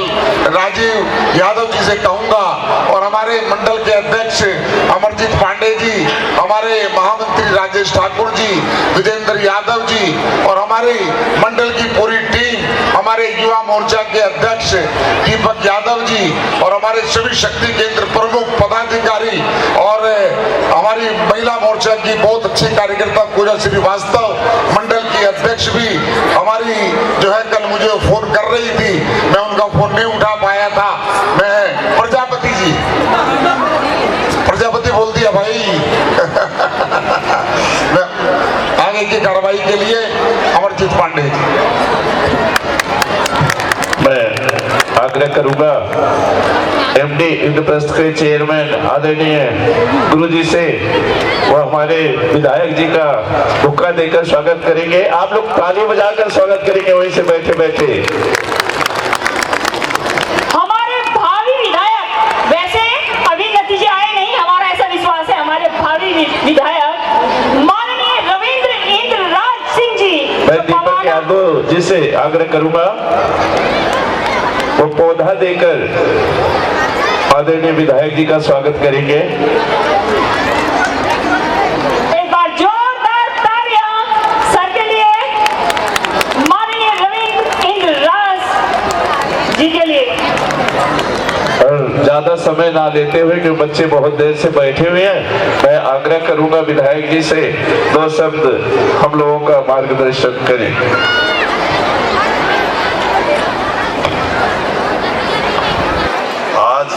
राजीव यादव जी से कहूंगा और हमारे मंडल के अध्यक्ष अमरजीत पांडे जी, हमारे महामंत्री राजेश ठाकुर जी, विजेंद्र यादव जी और हमारे मंडल की पूरी टीम, हमारे युवा मोर्चा के अध्यक्ष दीपक यादव जी और हमारे सभी शक्ति केंद्र प्रमुख पदाधिकारी और हमारी महिला मोर्चा की बहुत अच्छी कार्यकर्ता पूजा श्रीवास्तव, मंडल की अध्यक्ष भी हमारी जो है कल मुझे फोन कर रही थी, मैं उनका फोन नहीं उठा पाया था। मैं प्रजापति जी, प्रजापति बोल दिया भाई। मैं आगे की कार्रवाई के लिए अमरजीत पांडे जी। मैं आग्रह करूंगा एमडी इंद्रप्रस्थ के चेयरमैन आदरणीय गुरुजी से वो हमारे विधायक जी का बुक्का देकर स्वागत करेंगे। आप लोग ताली बजाकर स्वागत करेंगे वहीं से बैठे बैठे। हमारे भावी विधायक, वैसे अभी नतीजे आए नहीं, हमारा ऐसा विश्वास है हमारे मैं दीपक यादव जी से आग्रह करूंगा वो पौधा देकर आदरणीय विधायक जी का स्वागत करेंगे। एक बार जोरदार तालियां सर के लिए, माननीय रविंद्र राज जी के लिए। और ज्यादा समय ना लेते हुए क्योंकि बच्चे बहुत देर से बैठे हुए हैं, मैं आग्रह करूंगा विधायक जी से 2 शब्द हम लोगों का मार्गदर्शन करें। आज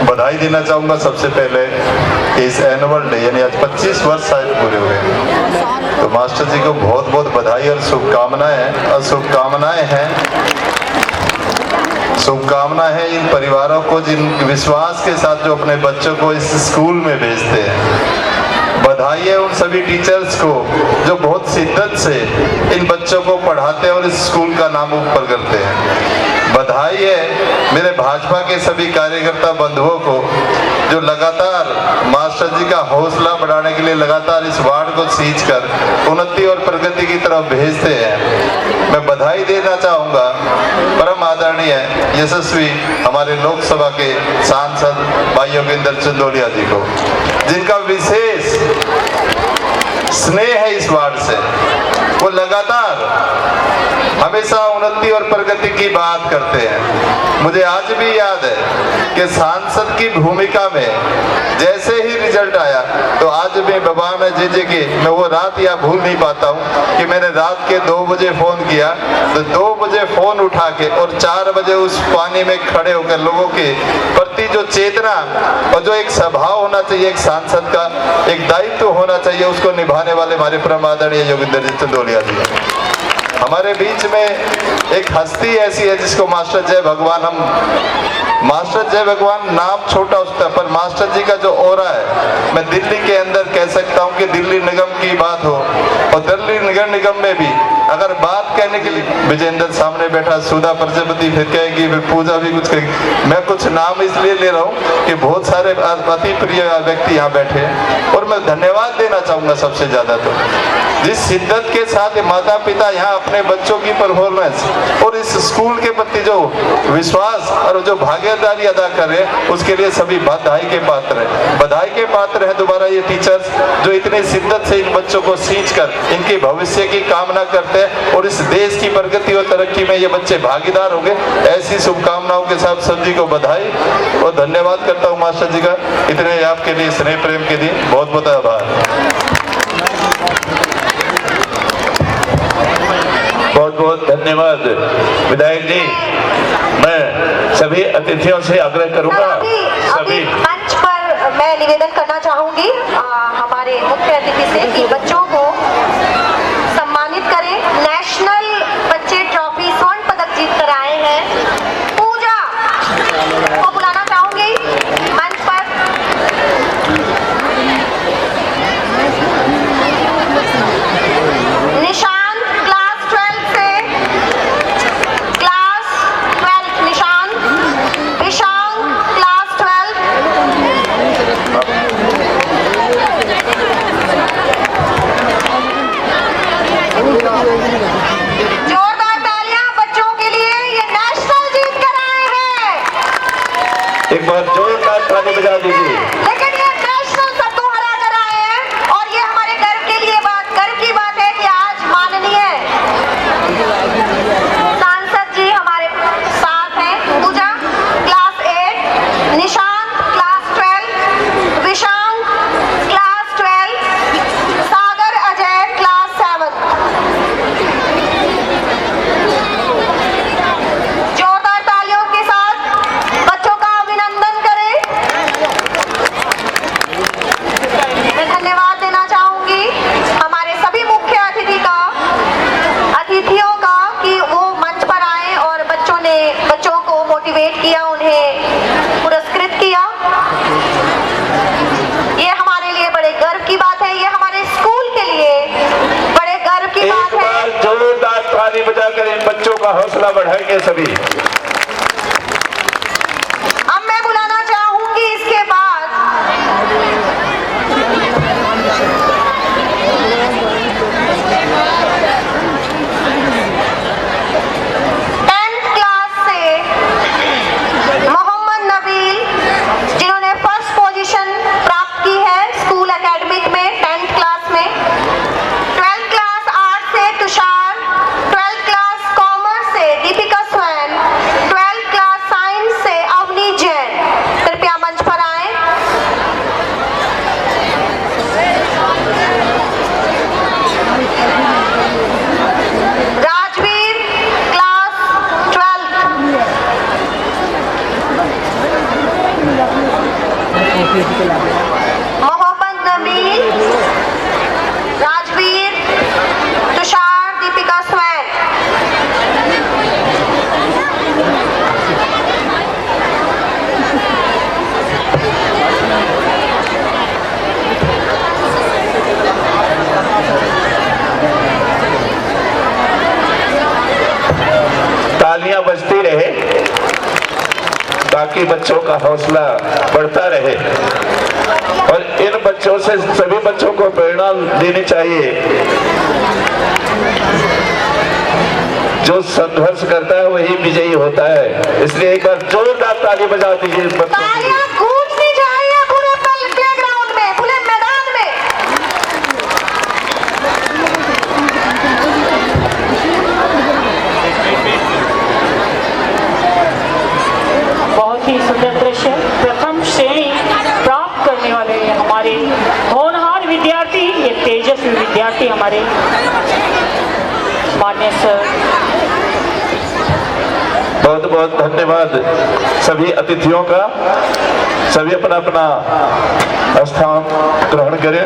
बधाई देना चाहूंगा सबसे पहले इस एनुअल डे यानी आज 25 वर्ष शायद पूरे हुए, तो मास्टर जी को बहुत बहुत बधाई और शुभकामनाएं। और शुभकामना है इन परिवारों को जिन विश्वास के साथ जो अपने बच्चों को इस स्कूल में भेजते हैं। बधाई है उन सभी टीचर्स को जो बहुत शिद्दत से इन बच्चों को पढ़ाते हैं और इस स्कूल का नाम ऊपर करते हैं। बधाई है मेरे भाजपा के सभी कार्यकर्ता बंधुओं को जो लगातार मास्टर जी का हौसला बढ़ाने के लिए लगातार इस वार्ड को सींच कर उन्नति और प्रगति की तरफ भेजते हैं। मैं बधाई देना चाहूँगा परम आदरणीय यशस्वी हमारे लोकसभा के सांसद भाई योगेंद्र चंदोलिया जी को, जिनका विशेष स्नेह है इस वार्ड से। वो लगातार हमेशा उन्नति और प्रगति की बात करते हैं। मुझे आज भी याद है कि सांसद की भूमिका में जैसे ही रिजल्ट आया तो आज भी भगवान जे के मैं वो रात या भूल नहीं पाता हूँ कि मैंने रात के 2 बजे फोन किया, तो 2 बजे फोन उठा के और 4 बजे उस पानी में खड़े होकर लोगों के प्रति जो चेतना और जो एक स्वभाव होना चाहिए, एक सांसद का एक दायित्व होना चाहिए, उसको निभाने वाले हमारे परम आदरणीय योगेंद्र जी चंदोलिया जी। हमारे बीच में एक हस्ती ऐसी है जिसको मास्टर जय भगवान, हम मास्टर जय भगवान नाम छोटा होता है पर मास्टर जी का जो ऑरा है, मैं दिल्ली के अंदर कह सकता हूँ कि दिल्ली निगम की बात हो और दिल्ली नगर निगम में भी अगर बात कहने के लिए विजेंद्र सामने बैठा, सुधा प्रजापति फिर कहेगी, फिर पूजा भी कुछ कहेगी। मैं कुछ नाम इसलिए ले रहा हूँ कि बहुत सारे अति प्रिय व्यक्ति यहाँ बैठे हैं और मैं धन्यवाद देना चाहूँगा सबसे ज़्यादा तो जिस शिद्दत के साथ माता पिता यहाँ अपने बच्चों की परफॉर्मेंस और इस स्कूल के प्रति जो विश्वास और जो भागीदारी अदा कर रहे हैं उसके लिए सभी बधाई के पात्र हैं। बधाई के पात्र है दोबारा ये टीचर्स जो इतनी शिद्दत से इन बच्चों को सींच कर इनके भविष्य की कामना करते हैं और इस देश की प्रगति और तरक्की में ये बच्चे भागीदार होंगे। ऐसी शुभकामनाओं के साथ सभी को बधाई और धन्यवाद करता हूँ मास्टर जी का इतने आपके लिए स्नेह प्रेम के लिए बहुत बहुत आभार। बहुत बहुत धन्यवाद विधायक जी। मैं सभी अतिथियों से आग्रह करूंगा अभी मंच पर मैं निवेदन करना चाहूंगी हमारे मुख्य अतिथि से कि बच्चों को सम्मानित करें। नेशनल बच्चे ट्रॉफी स्वर्ण पदक जीत कर आए हैं। पूजा को बुलाना चाहूंगी मंच पर। निशांत क्लास 12 से, क्लास 12 निशांत, विशांग क्लास 12, जोरदार तालियां बच्चों के लिए, ये नेशनल जीत कर आए हैं। एक बार जोरदार ताली बजा दीजिए। लेकिन ये नेशनल सबको हरा कर आए हैं और ये हमारे गर्व के लिए गर्व की बात है कि आज माननीय सांसद जी हमारे साथ हैं। पूजा क्लास 8, निशांत क्लास 12, विशांग क्लास 12, सागर अजय क्लास 7। जोरदार तालियों के साथ बच्चों का अभिनंदन करें। मैं धन्यवाद देना चाहूंगी हमारे सभी मुख्य अतिथियों का कि वो मंच पर आए और बच्चों को मोटिवेट किया, उन्हें पुरस्कृत किया। ये हमारे लिए बड़े गर्व की बात है, ये हमारे स्कूल के लिए बड़े गर्व की बात है। एक बार जोरदार ताली बजाकर इन बच्चों का हौसला बढ़ाएंगे सभी। अब मैं बुलाना चाहूंगी इसके बाद बाकी बच्चों का हौसला बढ़ता रहे और इन बच्चों से सभी बच्चों को प्रेरणा देनी चाहिए। जो संघर्ष करता है वही विजयी होता है। इसलिए एक बार जोरदार ताली बजा दीजिए इस बच्चों के लिए। गूंजनी चाहिए पूरे प्लेग्राउंड में, पूरे मैदान में। बहुत ही सुंदर दृश्य। प्रथम श्रेणी प्राप्त करने वाले हमारे होनहार विद्यार्थी, ये तेजस्वी विद्यार्थी हमारे माननीय सर। बहुत बहुत धन्यवाद सभी अतिथियों का। सभी अपना अपना स्थान ग्रहण करें।